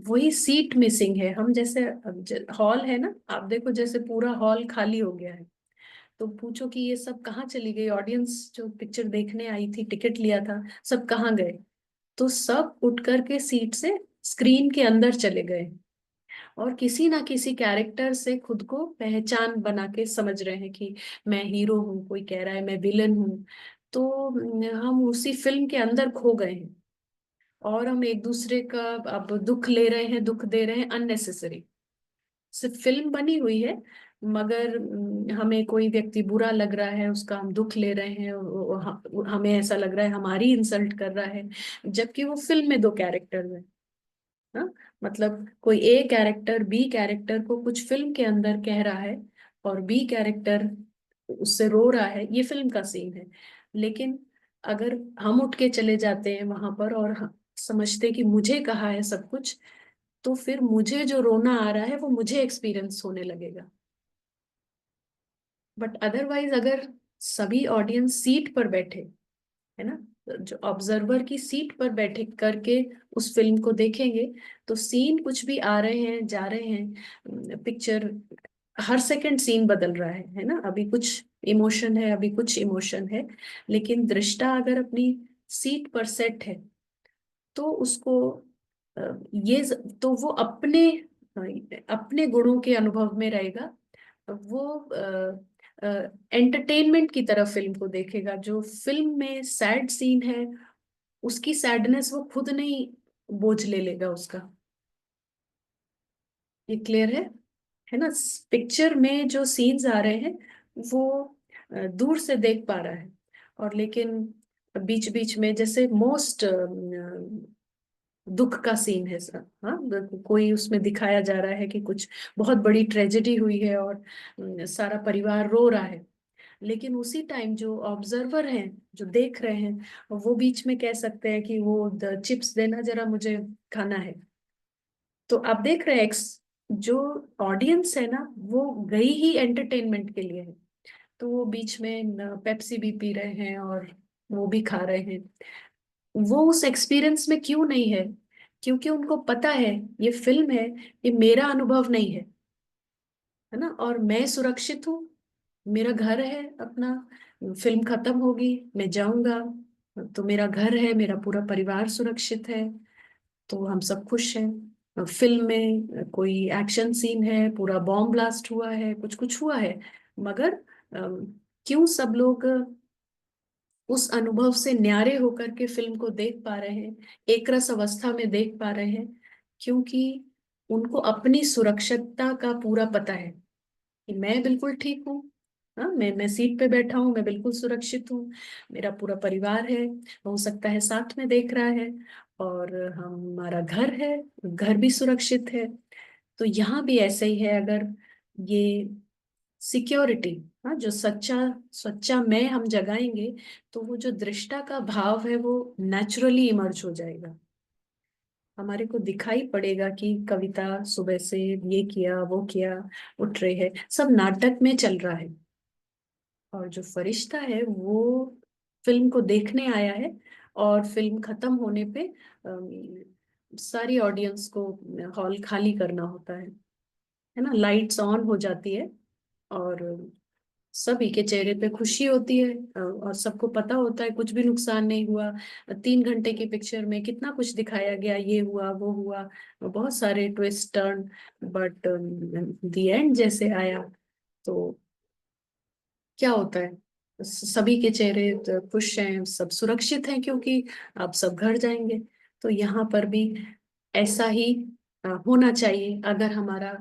वही सीट मिसिंग है। हम जैसे हॉल है ना, आप देखो जैसे पूरा हॉल खाली हो गया है, तो पूछो कि ये सब कहाँ चली गई, ऑडियंस जो पिक्चर देखने आई थी, टिकट लिया था, सब कहाँ गए? तो सब उठ करके सीट से स्क्रीन के अंदर चले गए और किसी ना किसी कैरेक्टर से खुद को पहचान बना के समझ रहे हैं कि मैं हीरो हूँ, कोई कह रहा है मैं विलन हूँ। तो हम उसी फिल्म के अंदर खो गए हैं और हम एक दूसरे का अब दुख ले रहे हैं, दुख दे रहे हैं अननेसेसरी। सिर्फ फिल्म बनी हुई है, मगर हमें कोई व्यक्ति बुरा लग रहा है, उसका हम दुख ले रहे हैं, हमें ऐसा लग रहा है हमारी इंसल्ट कर रहा है, जबकि वो फिल्म में दो कैरेक्टर है। हाँ, मतलब कोई ए कैरेक्टर बी कैरेक्टर को कुछ फिल्म के अंदर कह रहा है और बी कैरेक्टर उससे रो रहा है, ये फिल्म का सीन है। लेकिन अगर हम उठ के चले जाते हैं वहां पर और समझते कि मुझे कहा है सब कुछ, तो फिर मुझे जो रोना आ रहा है वो मुझे एक्सपीरियंस होने लगेगा। बट अदरवाइज अगर सभी ऑडियंस सीट पर बैठे, है ना, जो ऑब्जर्वर की सीट पर बैठे करके उस फिल्म को देखेंगे, तो सीन कुछ भी आ रहे हैं जा रहे हैं, पिक्चर हर सेकंड सीन बदल रहा है ना, अभी कुछ इमोशन है, अभी कुछ इमोशन है। लेकिन दृष्टा अगर अपनी सीट पर सेट है तो उसको अ, ये तो वो अपने गुणों के अनुभव में रहेगा। वो एंटरटेनमेंट की तरफ फिल्म को देखेगा। जो फिल्म में सैड सीन है, उसकी सैडनेस वो खुद नहीं बोझ ले लेगा उसका। ये क्लियर है ना? पिक्चर में जो सीन्स आ रहे हैं वो दूर से देख पा रहा है, और लेकिन बीच बीच में जैसे मोस्ट दुख का सीन है सर, हाँ, कोई उसमें दिखाया जा रहा है कि कुछ बहुत बड़ी ट्रेजेडी हुई है और सारा परिवार रो रहा है। लेकिन उसी टाइम जो ऑब्जर्वर हैं, जो देख रहे हैं, वो बीच में कह सकते हैं कि वो चिप्स देना जरा, मुझे खाना है। तो आप देख रहे हैं जो ऑडियंस है ना, वो गई ही एंटरटेनमेंट के लिए है। तो वो बीच में पेप्सी भी पी रहे हैं और वो भी खा रहे हैं। वो उस एक्सपीरियंस में क्यों नहीं है? क्योंकि उनको पता है ये फिल्म है, ये मेरा अनुभव नहीं है ना, और मैं सुरक्षित हूँ, मेरा घर है अपना, फिल्म खत्म होगी, मैं जाऊंगा, तो मेरा घर है, मेरा पूरा परिवार सुरक्षित है, तो हम सब खुश हैं। फिल्म में कोई एक्शन सीन है, पूरा बॉम्ब ब्लास्ट हुआ है, कुछ कुछ हुआ है, मगर क्यों सब लोग उस अनुभव से न्यारे होकर के फिल्म को देख पा रहे हैं, एक रस अवस्था में देख पा रहे हैं? क्योंकि उनको अपनी सुरक्षितता का पूरा पता है कि मैं बिल्कुल ठीक हूँ। हाँ, मैं सीट पे बैठा हूँ, मैं बिल्कुल सुरक्षित हूँ, मेरा पूरा परिवार है, हो सकता है साथ में देख रहा है, और हमारा घर है, घर भी सुरक्षित है। तो यहाँ भी ऐसे ही है, अगर ये सिक्योरिटी, हाँ, जो सच्चा सच्चा मैं हम जगाएंगे, तो वो जो दृष्टा का भाव है वो नेचुरली इमर्ज हो जाएगा। हमारे को दिखाई पड़ेगा कि कविता सुबह से ये किया वो किया, उठ रहे हैं, सब नाटक में चल रहा है, और जो फरिश्ता है वो फिल्म को देखने आया है, और फिल्म खत्म होने पे सारी ऑडियंस को हॉल खाली करना होता है ना, लाइट्स ऑन हो जाती है, और सभी के चेहरे पे खुशी होती है, और सबको पता होता है कुछ भी नुकसान नहीं हुआ। 3 घंटे की पिक्चर में कितना कुछ दिखाया गया, ये हुआ वो हुआ, बहुत सारे twist turn, but the end जैसे आया, तो क्या होता है, सभी के चेहरे तो खुश हैं, सब सुरक्षित हैं, क्योंकि आप सब घर जाएंगे। तो यहाँ पर भी ऐसा ही होना चाहिए, अगर हमारा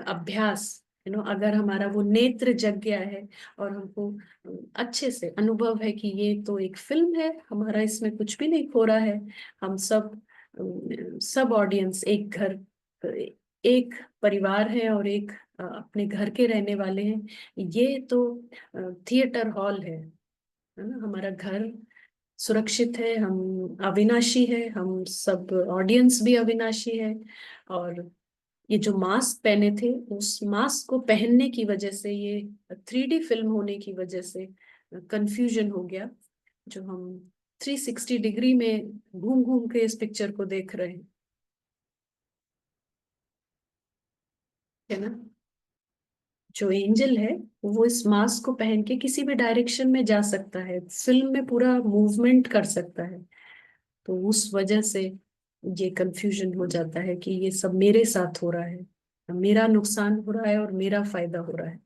अभ्यास, अगर हमारा वो नेत्र जग गया है, और हमको अच्छे से अनुभव है कि ये तो एक फिल्म है, हमारा इसमें कुछ भी नहीं खो रहा है, हम सब ऑडियंस एक घर, एक परिवार है, और एक अपने घर के रहने वाले हैं, ये तो थिएटर हॉल है ना, हमारा घर सुरक्षित है, हम अविनाशी है, हम सब ऑडियंस भी अविनाशी है। और ये जो मास्क पहने थे, उस मास्क को पहनने की वजह से, ये 3D फिल्म होने की वजह से कंफ्यूजन हो गया, जो हम 360 डिग्री में घूम घूम के इस पिक्चर को देख रहे हैं, है ना। जो एंजल है वो इस मास्क को पहन के किसी भी डायरेक्शन में जा सकता है, फिल्म में पूरा मूवमेंट कर सकता है, तो उस वजह से ये कंफ्यूजन हो जाता है कि ये सब मेरे साथ हो रहा है, मेरा नुकसान हो रहा है और मेरा फायदा हो रहा है।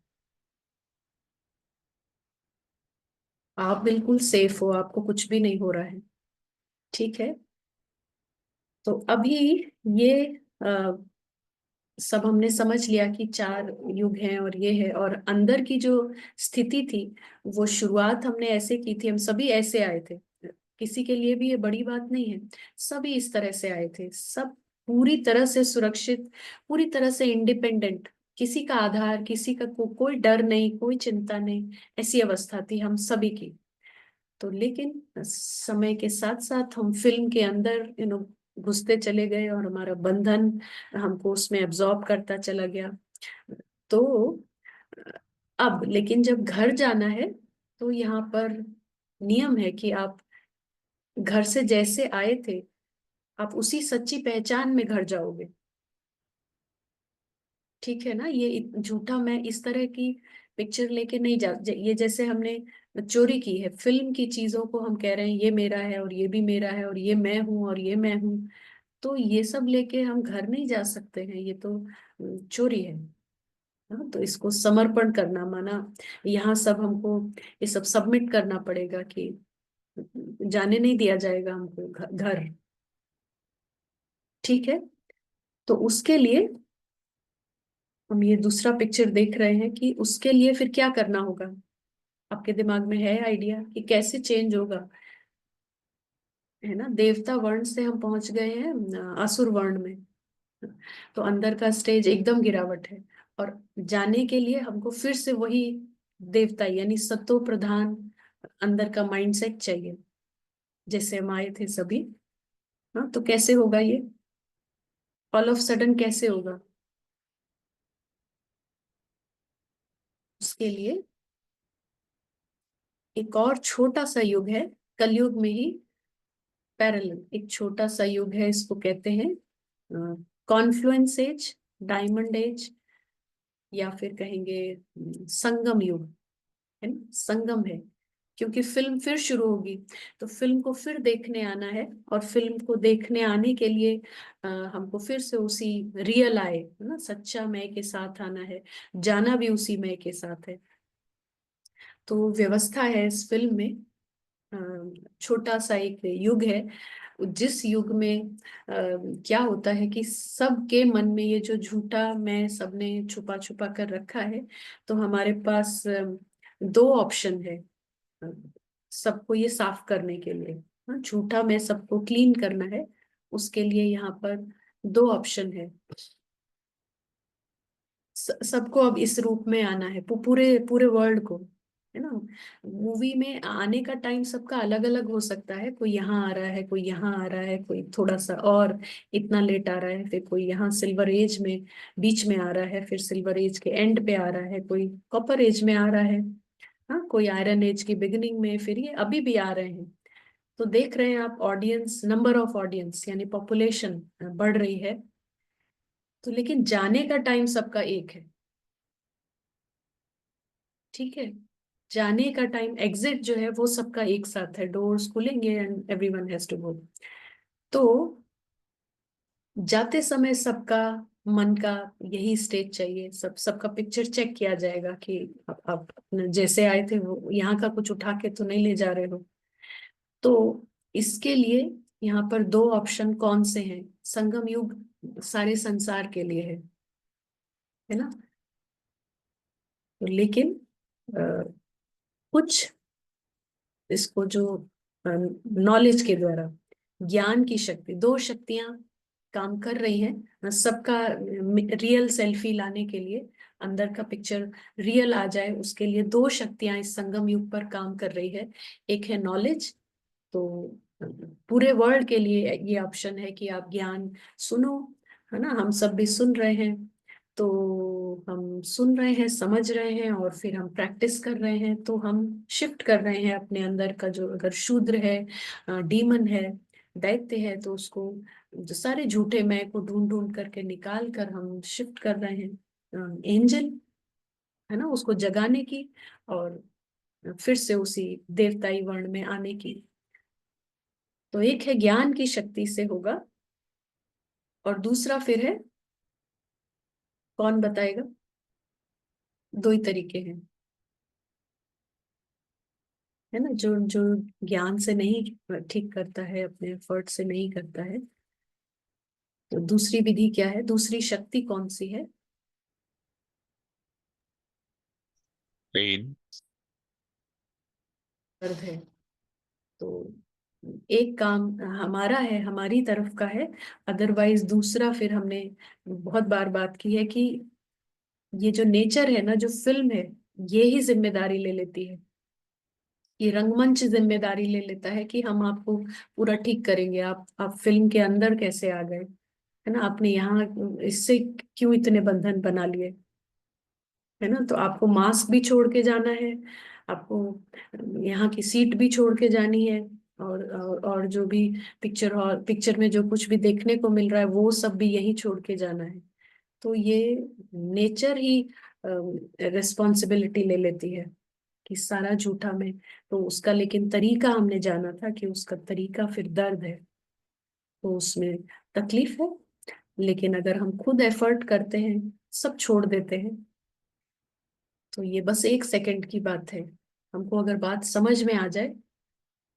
आप बिल्कुल सेफ हो, आपको कुछ भी नहीं हो रहा है, ठीक है। तो अभी ये सब हमने समझ लिया कि 4 युग हैं, और ये है, और अंदर की जो स्थिति थी, वो शुरुआत हमने ऐसे की थी, हम सभी ऐसे आए थे, किसी के लिए भी ये बड़ी बात नहीं है, सभी इस तरह से आए थे, सब पूरी तरह से सुरक्षित, पूरी तरह से इंडिपेंडेंट, किसी का आधार, किसी का कोई डर नहीं, कोई चिंता नहीं, ऐसी अवस्था थी हम सभी की। तो लेकिन समय के साथ साथ हम फिल्म के अंदर घुसते चले गए, और हमारा बंधन हमको उसमें एब्जॉर्ब करता चला गया। तो अब लेकिन जब घर जाना है, तो यहाँ पर नियम है कि आप घर से जैसे आए थे, आप उसी सच्ची पहचान में घर जाओगे, ठीक है ना। ये झूठा मैं इस तरह की पिक्चर लेके नहीं ये जैसे हमने चोरी की है, फिल्म की चीजों को हम कह रहे हैं ये मेरा है, और ये भी मेरा है, और ये मैं हूँ, और ये मैं हूँ, तो ये सब लेके हम घर नहीं जा सकते हैं, ये तो चोरी है। हाँ, तो इसको समर्पण करना माना, यहाँ सब हमको ये सब सबमिट करना पड़ेगा कि जाने नहीं दिया जाएगा हमको घर, ठीक है। तो उसके लिए हम ये दूसरा पिक्चर देख रहे हैं कि उसके लिए फिर क्या करना होगा। आपके दिमाग में है आइडिया कि कैसे चेंज होगा, है ना। देवता वर्ण से हम पहुंच गए हैं असुर वर्ण में, तो अंदर का स्टेज एकदम गिरावट है, और जाने के लिए हमको फिर से वही देवता यानी सतो प्रधान अंदर का माइंडसेट चाहिए, जैसे हम आए थे सभी। हाँ, तो कैसे होगा ये, ऑल ऑफ सडन कैसे होगा? उसके लिए एक और छोटा सा युग है, कलयुग में ही पैरेलल, एक छोटा सा युग है, इसको कहते हैं कॉन्फ्लुएंस एज, डायमंड एज, या फिर कहेंगे संगम युग, है ना, संगम है। क्योंकि फिल्म फिर शुरू होगी, तो फिल्म को फिर देखने आना है, और फिल्म को देखने आने के लिए हमको फिर से उसी रियल आए, है ना, सच्चा मैं के साथ आना है, जाना भी उसी मैं के साथ है। तो व्यवस्था है इस फिल्म में। छोटा सा एक युग है, जिस युग में क्या होता है कि सबके मन में ये जो झूठा मैं सबने छुपा छुपा कर रखा है, तो हमारे पास दो ऑप्शन है अ, सबको ये साफ करने के लिए। हाँ, झूठा मैं सबको क्लीन करना है, उसके लिए यहाँ पर दो ऑप्शन है। सबको अब इस रूप में आना है, पूरे पूरे वर्ल्ड को, है ना। मूवी में आने का टाइम सबका अलग अलग हो सकता है, कोई यहाँ आ रहा है, कोई यहाँ आ रहा है, कोई थोड़ा सा और इतना लेट आ रहा है, फिर कोई यहाँ सिल्वर एज में बीच में आ रहा है, फिर सिल्वर एज के एंड पे आ रहा है, कोई कॉपर एज में आ रहा है, हाँ, कोई आयरन एज की बिगिनिंग में, फिर ये अभी भी आ रहे हैं। तो देख रहे हैं आप, ऑडियंस, नंबर ऑफ ऑडियंस यानी पॉपुलेशन बढ़ रही है। तो लेकिन जाने का टाइम सबका एक है, ठीक है। जाने का टाइम, एग्जिट जो है वो सबका एक साथ है, डोर्स खुलेंगे and everyone has to go. तो जाते समय सबका मन का यही स्टेज चाहिए, सबका पिक्चर चेक किया जाएगा कि आप जैसे आए थे वो यहाँ का कुछ उठा के तो नहीं ले जा रहे हो। तो इसके लिए यहाँ पर दो ऑप्शन कौन से हैं? संगम युग सारे संसार के लिए है ना। तो लेकिन अ, कुछ इसको जो नॉलेज के द्वारा, ज्ञान की शक्ति, दो शक्तियां काम कर रही हैं सबका रियल सेल्फी लाने के लिए, अंदर का पिक्चर रियल आ जाए, उसके लिए दो शक्तियां इस संगम युग पर काम कर रही है। एक है नॉलेज, तो पूरे वर्ल्ड के लिए ये ऑप्शन है कि आप ज्ञान सुनो, है ना, हम सब भी सुन रहे हैं। तो हम सुन रहे हैं, समझ रहे हैं, और फिर हम प्रैक्टिस कर रहे हैं, तो हम शिफ्ट कर रहे हैं अपने अंदर का, जो अगर शूद्र है, डीमन है, दैत्य है, तो उसको, जो सारे झूठे मैं को ढूंढ ढूंढ करके निकाल कर हम शिफ्ट कर रहे हैं एंजल, है ना, उसको जगाने की, और फिर से उसी देवताई वर्ण में आने की। तो एक है ज्ञान की शक्ति से होगा, और दूसरा फिर है, कौन बताएगा? दो ही तरीके हैं, है ना, जो जो ज्ञान से नहीं ठीक करता है, अपने एफर्ट से नहीं करता है, तो दूसरी विधि क्या है, दूसरी शक्ति कौन सी है? पेन। दर्द है। तो एक काम हमारा है, हमारी तरफ का है, अदरवाइज दूसरा, फिर हमने बहुत बार बात की है कि ये जो नेचर है ना, जो फिल्म है, ये ही जिम्मेदारी ले लेती है, ये रंगमंच जिम्मेदारी ले लेता है कि हम आपको पूरा ठीक करेंगे, आप फिल्म के अंदर कैसे आ गए, है ना, आपने यहाँ इससे क्यों इतने बंधन बना लिए, है ना। तो आपको मास्क भी छोड़ के जाना है, आपको यहाँ की सीट भी छोड़ के जानी है, और जो भी पिक्चर हॉल, पिक्चर में जो कुछ भी देखने को मिल रहा है वो सब भी यही छोड़ के जाना है। तो ये नेचर ही रिस्पॉन्सिबिलिटी ले लेती है कि सारा झूठा में, तो उसका लेकिन तरीका हमने जाना था कि उसका तरीका फिर दर्द है, तो उसमें तकलीफ है। लेकिन अगर हम खुद एफर्ट करते हैं, सब छोड़ देते हैं, तो ये बस एक सेकंड की बात है, हमको अगर बात समझ में आ जाए,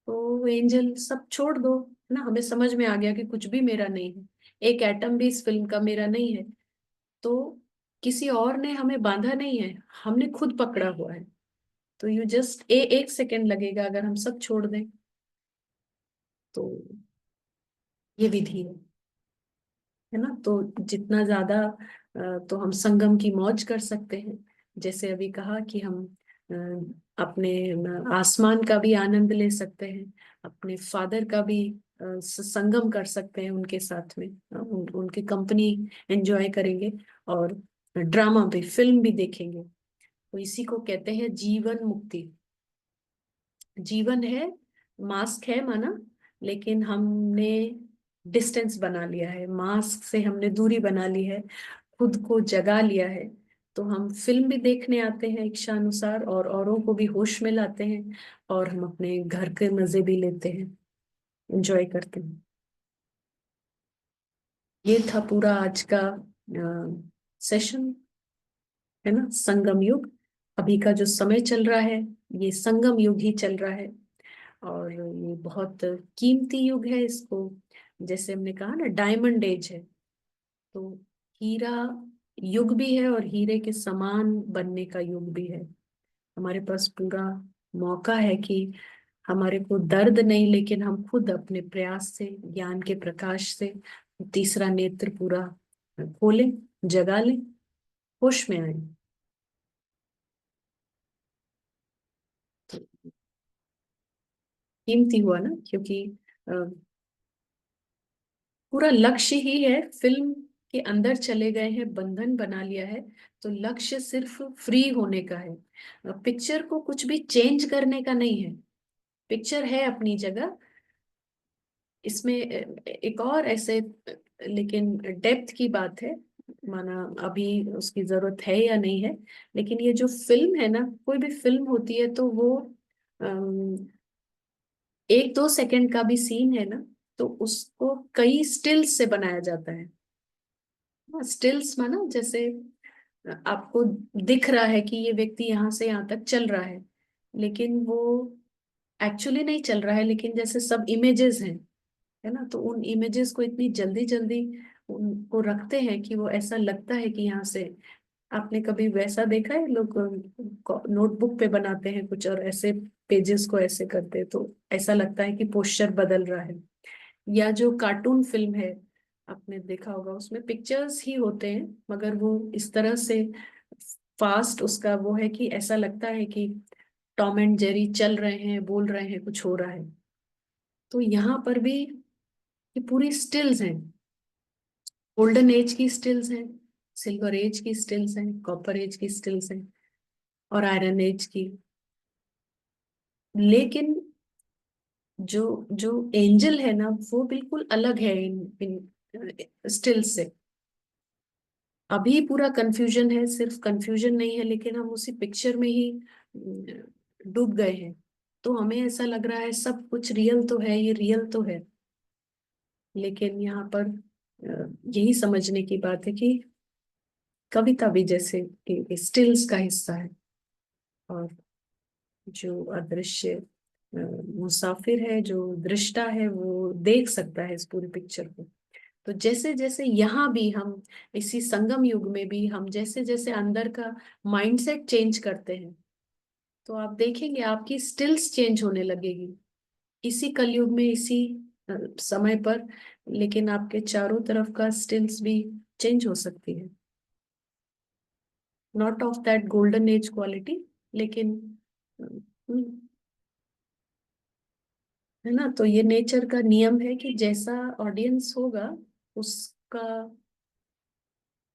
तो एंजल सब छोड़ दो, है ना, हमें समझ में आ गया कि कुछ भी मेरा नहीं है, एक एटम भी इस फिल्म का मेरा नहीं है, तो किसी और ने हमें बांधा नहीं है, हमने खुद पकड़ा हुआ है। तो यू जस्ट एक सेकंड लगेगा अगर हम सब छोड़ दें, तो ये विधि है ना। तो जितना ज्यादा तो हम संगम की मौज कर सकते हैं, जैसे अभी कहा कि हम अपने आसमान का भी आनंद ले सकते हैं, अपने फादर का भी संगम कर सकते हैं, उनके साथ में उनकी कंपनी एंजॉय करेंगे, और ड्रामा भी, फिल्म भी देखेंगे। तो इसी को कहते हैं जीवन मुक्ति। जीवन है, मास्क है माना, लेकिन हमने डिस्टेंस बना लिया है, मास्क से हमने दूरी बना ली है, खुद को जगा लिया है। तो हम फिल्म भी देखने आते हैं इच्छानुसार और औरों को भी होश में लाते हैं, और हम अपने घर के मजे भी लेते हैं, एंजॉय करते हैं। ये था पूरा आज का सेशन, है ना, संगम युग। अभी का जो समय चल रहा है ये संगम युग ही चल रहा है, और ये बहुत कीमती युग है। इसको जैसे हमने कहा ना, डायमंड एज है, तो हीरा युग भी है और हीरे के समान बनने का युग भी है। हमारे पास पूरा मौका है कि हमारे को दर्द नहीं, लेकिन हम खुद अपने प्रयास से, ज्ञान के प्रकाश से तीसरा नेत्र पूरा खोलें, जगा लें, होश में आए। तो कीमती हुआ ना, क्योंकि अ, पूरा लक्ष्य ही है, फिल्म के अंदर चले गए हैं, बंधन बना लिया है। तो लक्ष्य सिर्फ फ्री होने का है, पिक्चर को कुछ भी चेंज करने का नहीं है। पिक्चर है अपनी जगह, इसमें एक और ऐसे लेकिन डेप्थ की बात है, माना अभी उसकी जरूरत है या नहीं है। लेकिन ये जो फिल्म है ना, कोई भी फिल्म होती है तो वो एक दो सेकंड का भी सीन है ना, तो उसको कई स्टिल्स से बनाया जाता है। स्टिल्स माना जैसे आपको दिख रहा है कि ये व्यक्ति यहाँ से यहाँ तक चल रहा है, लेकिन वो एक्चुअली नहीं चल रहा है, लेकिन जैसे सब इमेजेस हैं, है ना, तो उन इमेजेस को इतनी जल्दी जल्दी उनको रखते हैं कि वो ऐसा लगता है कि यहाँ से। आपने कभी वैसा देखा है, लोग नोटबुक पे बनाते हैं कुछ और ऐसे पेजेस को ऐसे करते हैं, तो ऐसा लगता है कि पोस्चर बदल रहा है। या जो कार्टून फिल्म है, आपने देखा होगा, उसमें पिक्चर्स ही होते हैं, मगर वो इस तरह से फास्ट उसका वो है कि ऐसा लगता है कि टॉम एंड जेरी चल रहे हैं, बोल रहे हैं, कुछ हो रहा है। तो यहाँ पर भी ये पूरी स्टिल्स हैं, गोल्डन एज की स्टिल्स हैं, सिल्वर एज की स्टिल्स हैं, कॉपर एज की स्टिल्स हैं, और आयरन एज की। लेकिन जो जो एंजल है ना, वो बिल्कुल अलग है इन स्टिल्स से। अभी पूरा कंफ्यूजन है, सिर्फ कंफ्यूजन नहीं है, लेकिन हम उसी पिक्चर में ही डूब गए हैं। तो हमें ऐसा लग रहा है सब कुछ रियल तो है, ये रियल तो है। लेकिन यहाँ पर यही समझने की बात है कि कविता भी जैसे स्टिल्स का हिस्सा है, और जो अदृश्य मुसाफिर है, जो दृष्टा है, वो देख सकता है इस पूरी पिक्चर को। तो जैसे जैसे यहाँ भी हम, इसी संगम युग में भी हम जैसे जैसे अंदर का माइंडसेट चेंज करते हैं, तो आप देखेंगे आपकी स्टिल्स चेंज होने लगेगी इसी कलयुग में, इसी समय पर। लेकिन आपके चारों तरफ का स्टिल्स भी चेंज हो सकती है, not of that golden age quality, लेकिन है ना। तो ये नेचर का नियम है कि जैसा ऑडियंस होगा, उसका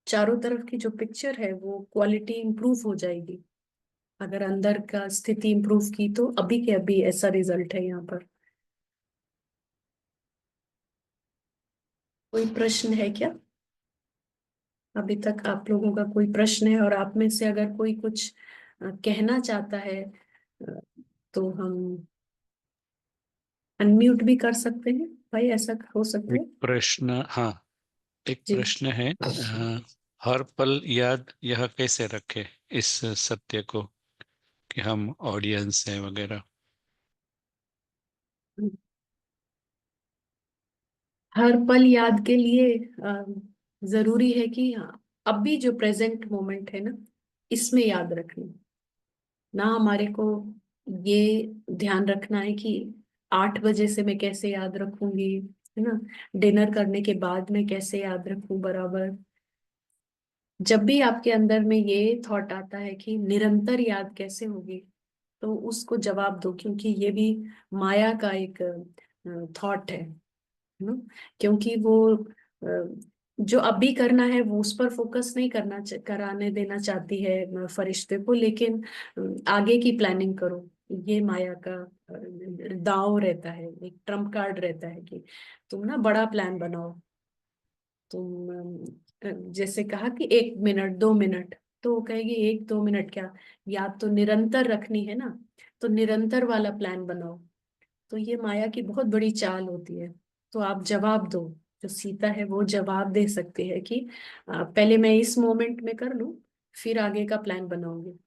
चारों तरफ की जो पिक्चर है वो क्वालिटी इंप्रूव हो जाएगी। अगर अंदर का स्थिति इंप्रूव की तो अभी के अभी ऐसा रिजल्ट है यहाँ पर। कोई प्रश्न है क्या? अभी तक आप लोगों का कोई प्रश्न है, और आप में से अगर कोई कुछ कहना चाहता है, तो हम अनम्यूट भी कर सकते हैं, भाई, ऐसा हो सकता एक है। प्रश्न, हाँ, एक जी। प्रश्न है। हर पल याद यह कैसे रखे इस सत्य को कि हम ऑडियंस हैं वगैरह। हर पल याद के लिए जरूरी है कि हाँ, अभी जो प्रेजेंट मोमेंट है ना, इसमें याद रखना। ना हमारे को ये ध्यान रखना है कि 8 बजे से मैं कैसे याद रखूंगी, है ना, डिनर करने के बाद मैं कैसे याद रखूं बराबर। जब भी आपके अंदर में ये थॉट आता है कि निरंतर याद कैसे होगी, तो उसको जवाब दो, क्योंकि ये भी माया का एक थॉट है ना। क्योंकि वो जो अभी करना है वो उस पर फोकस नहीं कराने देना चाहती है फरिश्ते को, लेकिन आगे की प्लानिंग करो, ये माया का दांव रहता है, एक ट्रम्प कार्ड रहता है कि तुम ना बड़ा प्लान बनाओ। तुम जैसे कहा कि 1 मिनट 2 मिनट, तो वो कहेगी 1 2 मिनट क्या, याद तो निरंतर रखनी है ना, तो निरंतर वाला प्लान बनाओ। तो ये माया की बहुत बड़ी चाल होती है। तो आप जवाब दो, जो सीता है वो जवाब दे सकती है कि पहले मैं इस मोमेंट में कर लूं, फिर आगे का प्लान बनाऊंगी।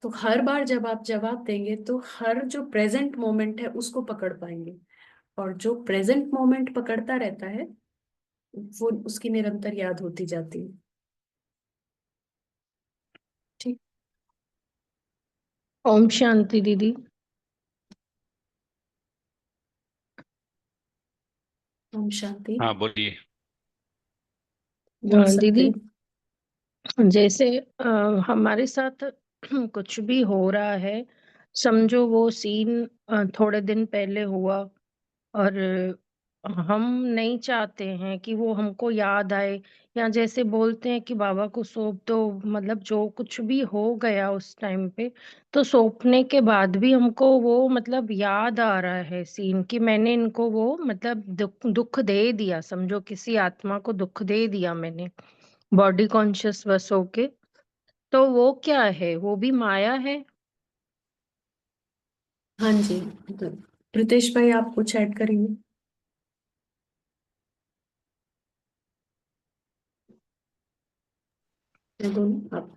तो हर बार जब आप जवाब देंगे तो हर जो प्रेजेंट मोमेंट है उसको पकड़ पाएंगे, और जो प्रेजेंट मोमेंट पकड़ता रहता है वो उसकी निरंतर याद होती जाती है। ठीक। ओम शांति दीदी। ओम शांति। हाँ बोलिए। बोल सकते दीदी, हैं। जैसे हमारे साथ कुछ भी हो रहा है, समझो वो सीन थोड़े दिन पहले हुआ, और हम नहीं चाहते हैं कि वो हमको याद आए, या जैसे बोलते हैं कि बाबा को सौंप दो, मतलब जो कुछ भी हो गया उस टाइम पे, तो सौंपने के बाद भी हमको वो मतलब याद आ रहा है सीन कि मैंने इनको वो मतलब दुख दुख दे दिया, समझो किसी आत्मा को दुख दे दिया मैंने, बॉडी कॉन्शियस बस होके। तो वो क्या है, वो भी माया है? हाँ जी, तो प्रीतेश भाई आप कुछ ऐड करेंगे? मैं बोलूं आप?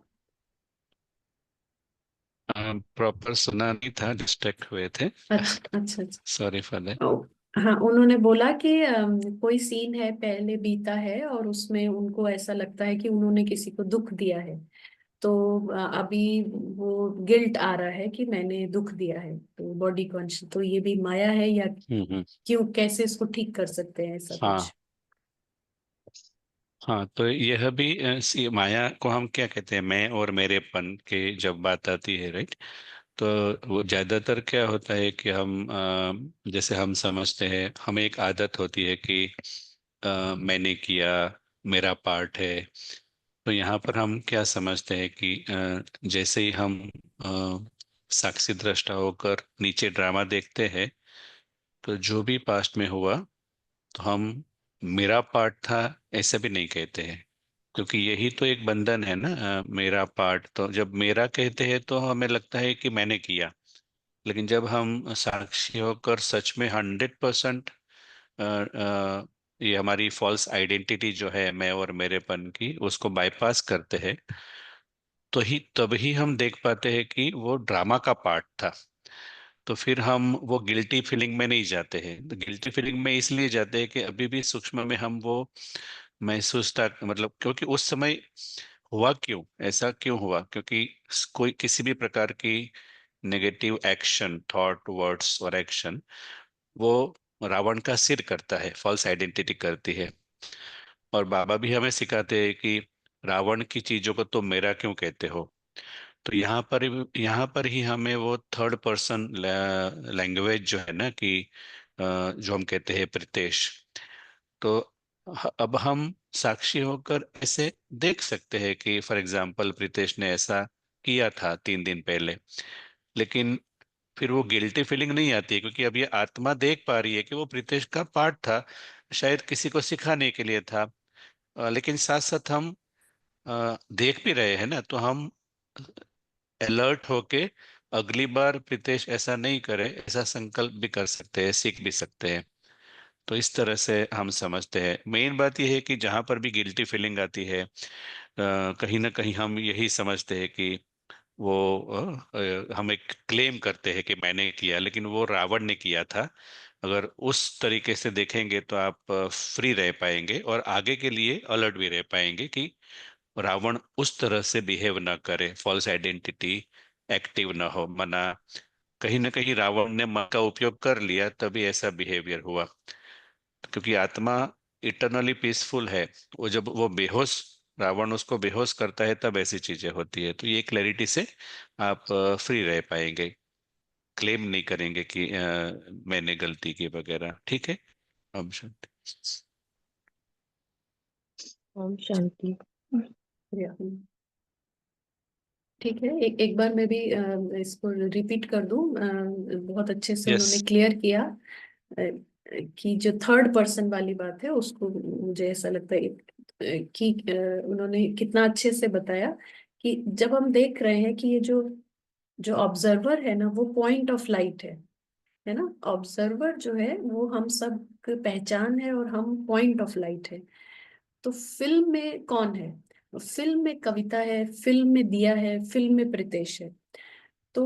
प्रॉपर सुना नहीं था, डिस्ट्रैक्ट हुए थे। अच्छा अच्छा अच्छा। Sorry for that. ओ, हाँ, उन्होंने बोला कि कोई सीन है पहले बीता है और उसमें उनको ऐसा लगता है कि उन्होंने किसी को दुख दिया है। तो अभी वो गिल्ट आ रहा है कि मैंने दुख दिया है, तो बॉडी कॉन्शियस, तो ये भी माया है या हम्म। क्यों, कैसे इसको ठीक कर सकते हैं, ऐसा हाँ कुछ? हाँ, तो यह भी माया को हम क्या कहते हैं, मैं और मेरेपन के जब बात आती है, राइट। तो वो ज्यादातर क्या होता है कि हम जैसे हम समझते हैं, हमें एक आदत होती है कि मैंने किया, मेरा पार्ट है। तो यहाँ पर हम क्या समझते हैं कि जैसे ही हम साक्षी दृष्टा होकर नीचे ड्रामा देखते हैं, तो जो भी पास्ट में हुआ, तो हम मेरा पार्ट था ऐसा भी नहीं कहते हैं, क्योंकि यही तो एक बंधन है ना। मेरा पार्ट, तो जब मेरा कहते हैं तो हमें लगता है कि मैंने किया। लेकिन जब हम साक्षी होकर सच में 100% ये हमारी फॉल्स आइडेंटिटी जो है मैं और मेरेपन की, उसको बाईपास करते हैं, तो ही तभी हम देख पाते हैं कि वो ड्रामा का पार्ट था। तो फिर हम वो गिल्टी फीलिंग में नहीं जाते हैं। तो गिल्टी फीलिंग में इसलिए जाते हैं कि अभी भी सूक्ष्म में हम वो महसूस था, मतलब क्योंकि उस समय हुआ क्यों, ऐसा क्यों हुआ, क्योंकि कोई किसी भी प्रकार की नेगेटिव एक्शन, थॉट, वर्ड्स और एक्शन, वो रावण का सिर करता है, फॉल्स आइडेंटिटी करती है। और बाबा भी हमें सिखाते हैं कि रावण की चीजों को तुम मेरा क्यों कहते हो। तो यहाँ पर ही हमें वो थर्ड पर्सन लैंग्वेज जो है ना कि जो हम कहते हैं प्रितेश। तो अब हम साक्षी होकर ऐसे देख सकते हैं कि फॉर एग्जाम्पल प्रितेश ने ऐसा किया था 3 दिन पहले, लेकिन फिर वो गिल्टी फीलिंग नहीं आती है, क्योंकि अब ये आत्मा देख पा रही है कि वो प्रितेश का पार्ट था, शायद किसी को सिखाने के लिए था। लेकिन साथ साथ हम देख भी रहे हैं ना, तो हम अलर्ट होके अगली बार प्रीतेश ऐसा नहीं करे, ऐसा संकल्प भी कर सकते हैं, सीख भी सकते हैं। तो इस तरह से हम समझते हैं। मेन बात यह है कि जहां पर भी गिल्टी फीलिंग आती है, कहीं ना कहीं हम यही समझते हैं कि वो हम एक क्लेम करते हैं कि मैंने किया, लेकिन वो रावण ने किया था। अगर उस तरीके से देखेंगे तो आप फ्री रह पाएंगे और आगे के लिए अलर्ट भी रह पाएंगे कि रावण उस तरह से बिहेव ना करे, फॉल्स आइडेंटिटी एक्टिव ना हो, मना। कहीं ना कहीं रावण ने मन का उपयोग कर लिया, तभी ऐसा बिहेवियर हुआ। क्योंकि आत्मा इटरनली पीसफुल है। वो जब वो बेहोश, रावण उसको बेहोश करता है, तब ऐसी चीजें होती है। तो ये क्लैरिटी से आप फ्री रह पाएंगे, क्लेम नहीं करेंगे कि मैंने गलती की वगैरह। ठीक है। अब शांति। ओम शांति। या, ठीक है, एक बार मैं भी इसको रिपीट कर दूं। बहुत अच्छे से यस। उन्होंने क्लियर किया कि जो थर्ड पर्सन वाली बात है उसको, मुझे ऐसा लगता है कि उन्होंने कितना अच्छे से बताया कि जब हम देख रहे हैं कि ये जो जो ऑब्जर्वर है ना, वो पॉइंट ऑफ लाइट है ना। ऑब्जर्वर जो है वो हम सब की पहचान है और हम पॉइंट ऑफ लाइट है। तो फिल्म में कौन है? फिल्म में कविता है, फिल्म में दिया है, फिल्म में प्रीतेश है। तो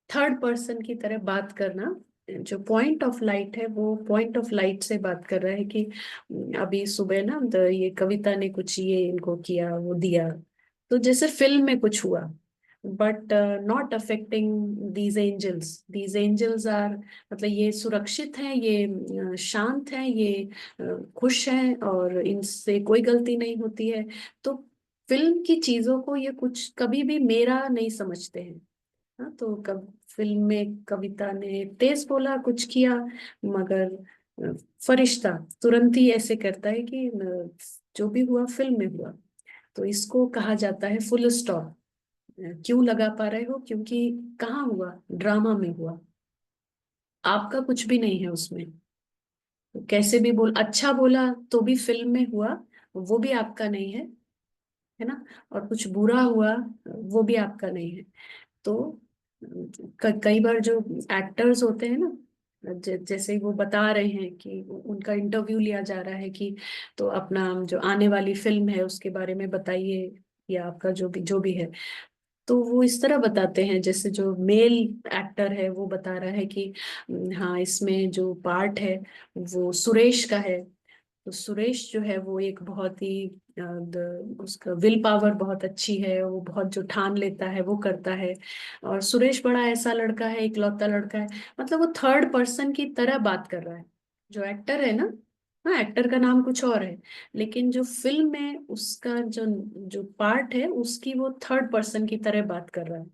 थर्ड पर्सन की तरह बात करना, जो पॉइंट ऑफ लाइट है वो पॉइंट ऑफ लाइट से बात कर रहा है कि अभी सुबह ना तो ये कविता ने कुछ ये इनको किया, वो दिया। तो जैसे फिल्म में कुछ हुआ, but not affecting these angels. These angels are, मतलब ये सुरक्षित हैं, ये शांत हैं, ये खुश हैं और इनसे कोई गलती नहीं होती है। तो फिल्म की चीजों को ये कुछ कभी भी मेरा नहीं समझते हैं। हाँ, तो कब फिल्म में कविता ने तेज बोला, कुछ किया, मगर फरिश्ता तुरंत ही ऐसे करता है कि जो भी हुआ फिल्म में हुआ। तो इसको कहा जाता है फुल स्टॉप। क्यों लगा पा रहे हो? क्योंकि कहाँ हुआ? ड्रामा में हुआ, आपका कुछ भी नहीं है उसमें। तो कैसे भी बोल, अच्छा बोला तो भी फिल्म में हुआ, वो भी आपका नहीं है ना। और कुछ बुरा हुआ, वो भी आपका नहीं है। तो कई बार जो एक्टर्स होते हैं ना, जैसे वो बता रहे हैं कि उनका इंटरव्यू लिया जा रहा है कि तो अपना जो आने वाली फिल्म है उसके बारे में बताइए, या आपका जो भी है। तो वो इस तरह बताते हैं, जैसे जो मेल एक्टर है वो बता रहा है कि हाँ, इसमें जो पार्ट है वो सुरेश का है। तो सुरेश जो है वो एक बहुत ही उसका विल पावर बहुत अच्छी है, वो बहुत जो ठान लेता है वो करता है। और सुरेश बड़ा ऐसा लड़का है, इकलौता लड़का है। मतलब वो थर्ड पर्सन की तरह बात कर रहा है, जो एक्टर है ना। हाँ, एक्टर का नाम कुछ और है, लेकिन जो फिल्म में उसका जो जो पार्ट है उसकी वो थर्ड पर्सन की तरह बात कर रहा है।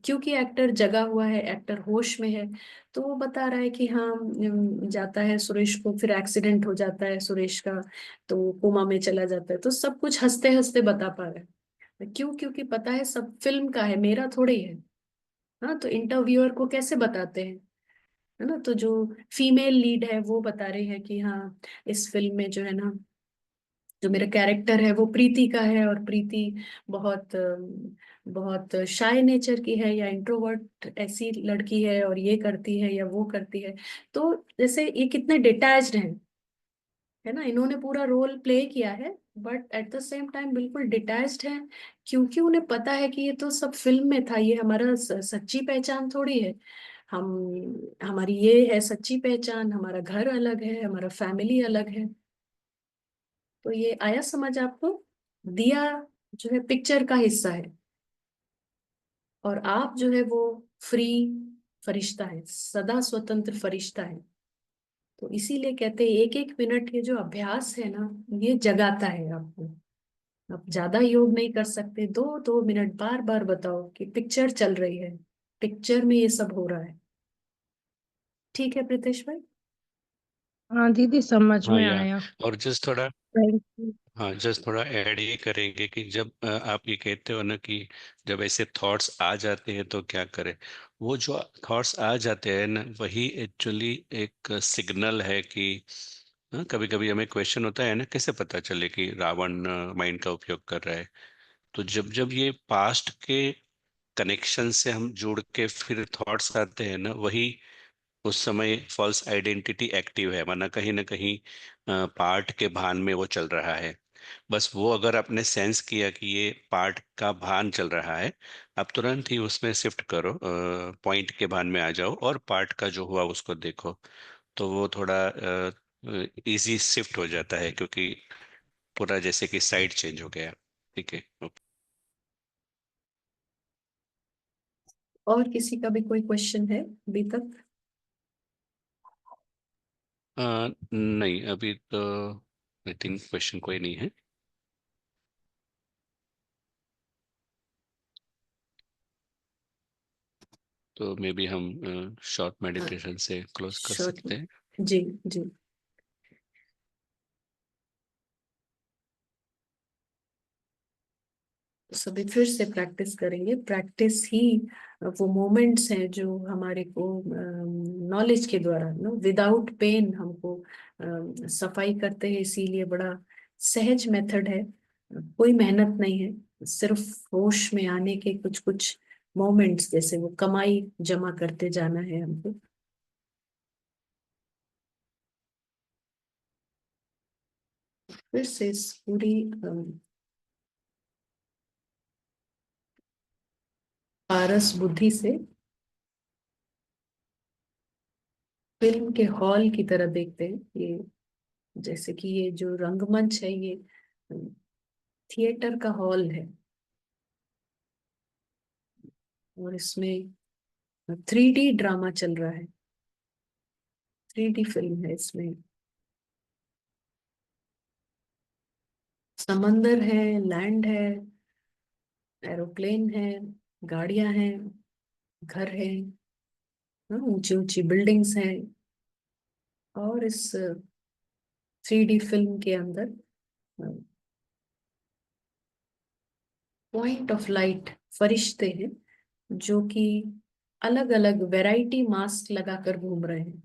क्योंकि एक्टर जगा हुआ है, एक्टर होश में है। तो वो बता रहा है कि हाँ, जाता है सुरेश को, फिर एक्सीडेंट हो जाता है सुरेश का, तो वो कोमा में चला जाता है। तो सब कुछ हंसते हंसते बता पा रहा है। क्यों? क्योंकि पता है सब फिल्म का है, मेरा थोड़ी है। हाँ, तो इंटरव्यूअर को कैसे बताते हैं, है ना। तो जो फीमेल लीड है वो बता रही है कि हाँ, इस फिल्म में जो है ना, जो मेरा कैरेक्टर है वो प्रीति का है, और प्रीति बहुत बहुत शाय नेचर की है, या इंट्रोवर्ट ऐसी लड़की है, और ये करती है या वो करती है। तो जैसे ये कितने डिटैच्ड हैं, है ना। इन्होंने पूरा रोल प्ले किया है, but at the same time बिल्कुल डिटैच्ड है। क्योंकि उन्हें पता है कि ये तो सब फिल्म में था, ये हमारा सच्ची पहचान थोड़ी है। हम हमारी ये है सच्ची पहचान, हमारा घर अलग है, हमारा फैमिली अलग है। तो ये आया समझ आपको? दिया जो है पिक्चर का हिस्सा है, और आप जो है वो फ्री फरिश्ता है, सदा स्वतंत्र फरिश्ता है। तो इसीलिए कहते हैं एक एक मिनट ये जो अभ्यास है ना, ये जगाता है आपको। आप ज्यादा योग नहीं कर सकते, दो दो मिनट बार बार बताओ कि पिक्चर चल रही है, पिक्चर में ये सब हो रहा है। ठीक है प्रीतेश भाई? हाँ दीदी, समझ हाँ में या, आया। और जस्ट थोड़ा, थैंक यू। हाँ जस्ट थोड़ा ऐड ये करेंगे कि जब आप ये कहते हो ना कि जब ऐसे थॉट्स आ जाते हैं तो क्या करें। वो जो थॉट्स आ जाते हैं ना, वही एक्चुअली एक सिग्नल है कि कभी कभी हमें क्वेश्चन होता है ना, कैसे पता चले कि रावण माइंड का उपयोग कर रहा है। तो जब जब ये पास्ट के कनेक्शन से हम जुड़ के फिर थॉट्स आते हैं ना, वही उस समय फॉल्स आइडेंटिटी एक्टिव है, माना कहीं ना कहीं पार्ट के भान में वो चल रहा है। बस वो अगर आपने सेंस किया कि ये पार्ट का भान चल रहा है, आप तुरंत ही उसमें शिफ्ट करो, पॉइंट के भान में आ जाओ और पार्ट का जो हुआ उसको देखो। तो वो थोड़ा इजी शिफ्ट हो जाता है, क्योंकि पूरा जैसे कि साइड चेंज हो गया। ठीक है, ओके। और किसी का भी कोई क्वेश्चन है अभी तक? नहीं, अभी तो आई थिंक क्वेश्चन कोई नहीं है। तो मे बी हम शॉर्ट हाँ, मेडिटेशन से क्लोज कर श्योर। सकते हैं। जी जी। सभी फिर से प्रैक्टिस करेंगे। प्रैक्टिस ही वो मोमेंट्स हैं जो हमारे को नॉलेज के द्वारा विदाउट पेन हमको सफाई करते हैं। इसीलिए बड़ा सहज मेथड है, कोई मेहनत नहीं है, सिर्फ होश में आने के कुछ कुछ मोमेंट्स, जैसे वो कमाई जमा करते जाना है हमको। फिर से इस पूरी पारस बुद्धि से फिल्म के हॉल की तरह देखते हैं। ये जैसे कि ये जो रंगमंच है, ये थिएटर का हॉल है, और इसमें 3D ड्रामा चल रहा है, 3D फिल्म है। इसमें समंदर है, लैंड है, एरोप्लेन है, गाड़ियां हैं, घर है, ऊंची ऊंची बिल्डिंग्स हैं। और इस 3D फिल्म के अंदर पॉइंट ऑफ लाइट फरिश्ते हैं जो कि अलग अलग वैरायटी मास्क लगाकर घूम रहे हैं।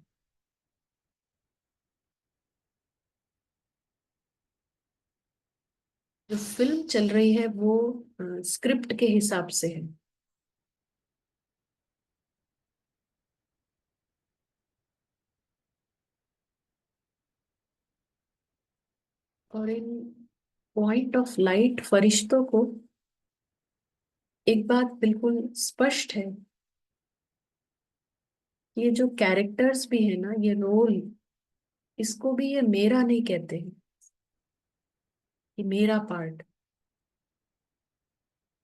जो फिल्म चल रही है वो स्क्रिप्ट के हिसाब से है। और इन पॉइंट ऑफ लाइट फरिश्तों को एक बात बिल्कुल स्पष्ट है, ये जो कैरेक्टर्स भी है ना, ये रोल, इसको भी ये मेरा नहीं कहते हैं, ये मेरा पार्ट।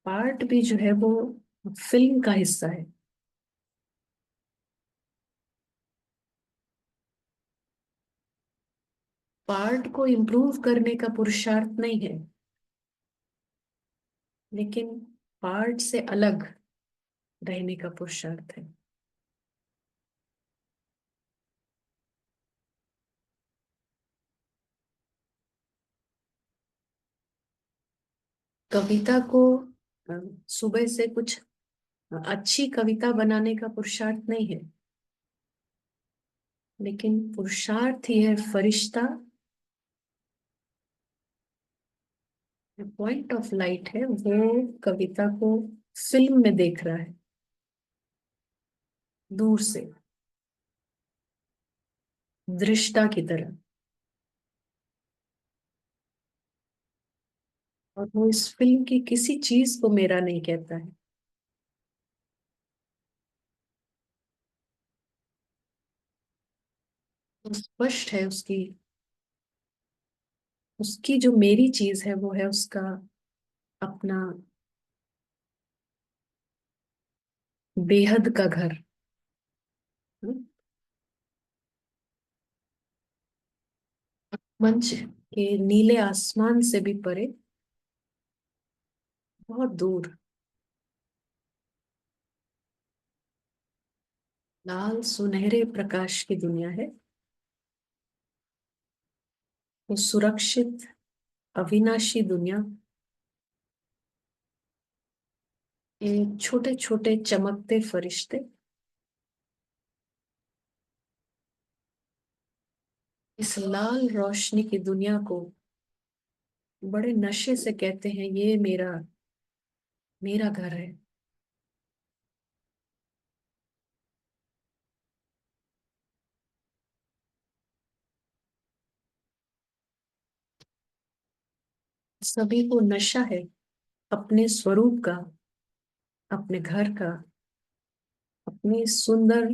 पार्ट भी जो है वो फिल्म का हिस्सा है। पार्ट को इम्प्रूव करने का पुरुषार्थ नहीं है, लेकिन पार्ट से अलग रहने का पुरुषार्थ है। कविता को सुबह से कुछ अच्छी कविता बनाने का पुरुषार्थ नहीं है, लेकिन पुरुषार्थ ही है फरिश्ता, पॉइंट ऑफ लाइट है, वो कविता को फिल्म में देख रहा है दूर से, दृष्टा की तरह। और वो इस फिल्म की किसी चीज को मेरा नहीं कहता है। वो स्पष्ट है उसकी, उसकी जो मेरी चीज है वो है उसका अपना बेहद का घर। हम्म, मंच के नीले आसमान से भी परे, बहुत दूर, लाल सुनहरे प्रकाश की दुनिया है। वो सुरक्षित अविनाशी दुनिया, ये छोटे छोटे चमकते फरिश्ते इस लाल रोशनी की दुनिया को बड़े नशे से कहते हैं ये मेरा, मेरा घर है। सभी को नशा है अपने स्वरूप का, अपने घर का, अपने सुंदर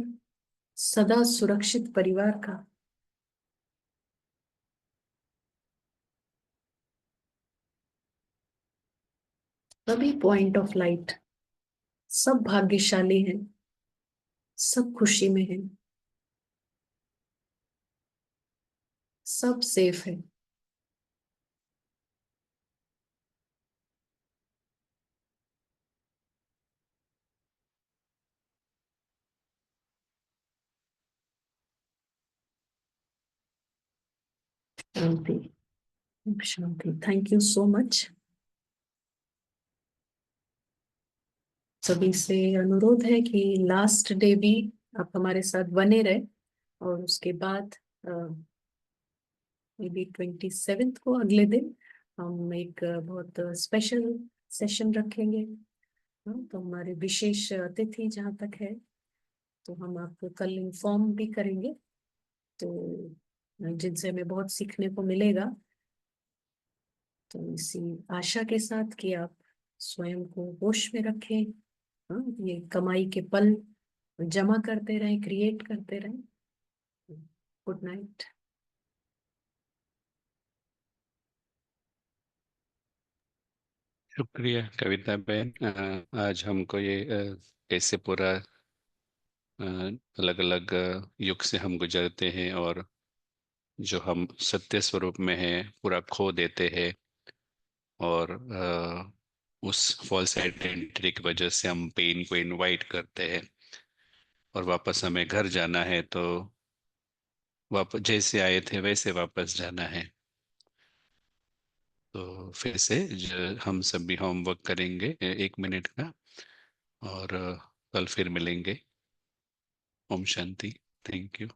सदा सुरक्षित परिवार का। सभी पॉइंट ऑफ लाइट, सब भाग्यशाली हैं, सब खुशी में हैं, सब सेफ है। शांति, शांति। Thank you so much. सभी से अनुरोध है कि लास्ट डे भी आप हमारे साथ बने रहे, और उसके बाद मे बी 27 को, अगले दिन हम एक बहुत स्पेशल सेशन रखेंगे। तो हमारे विशेष अतिथि जहाँ तक है, तो हम आपको कल इन्फॉर्म भी करेंगे, तो जिनसे हमें बहुत सीखने को मिलेगा। तो इसी आशा के साथ कि आप स्वयं को होश में रखें, ये कमाई के पल जमा करते रहें, क्रिएट करते रहें। Good night. शुक्रिया कविता बहन। आज हमको ये कैसे पूरा अलग अलग युग से हम गुजरते हैं, और जो हम सत्य स्वरूप में हैं पूरा खो देते हैं, और उस फॉल्स आइडेंटिटी की वजह से हम पेन को इनवाइट करते हैं, और वापस हमें घर जाना है तो वापस जैसे आए थे वैसे वापस जाना है। तो फिर से हम सब भी होमवर्क करेंगे 1 मिनट का, और कल फिर मिलेंगे। ओम शांति। Thank you.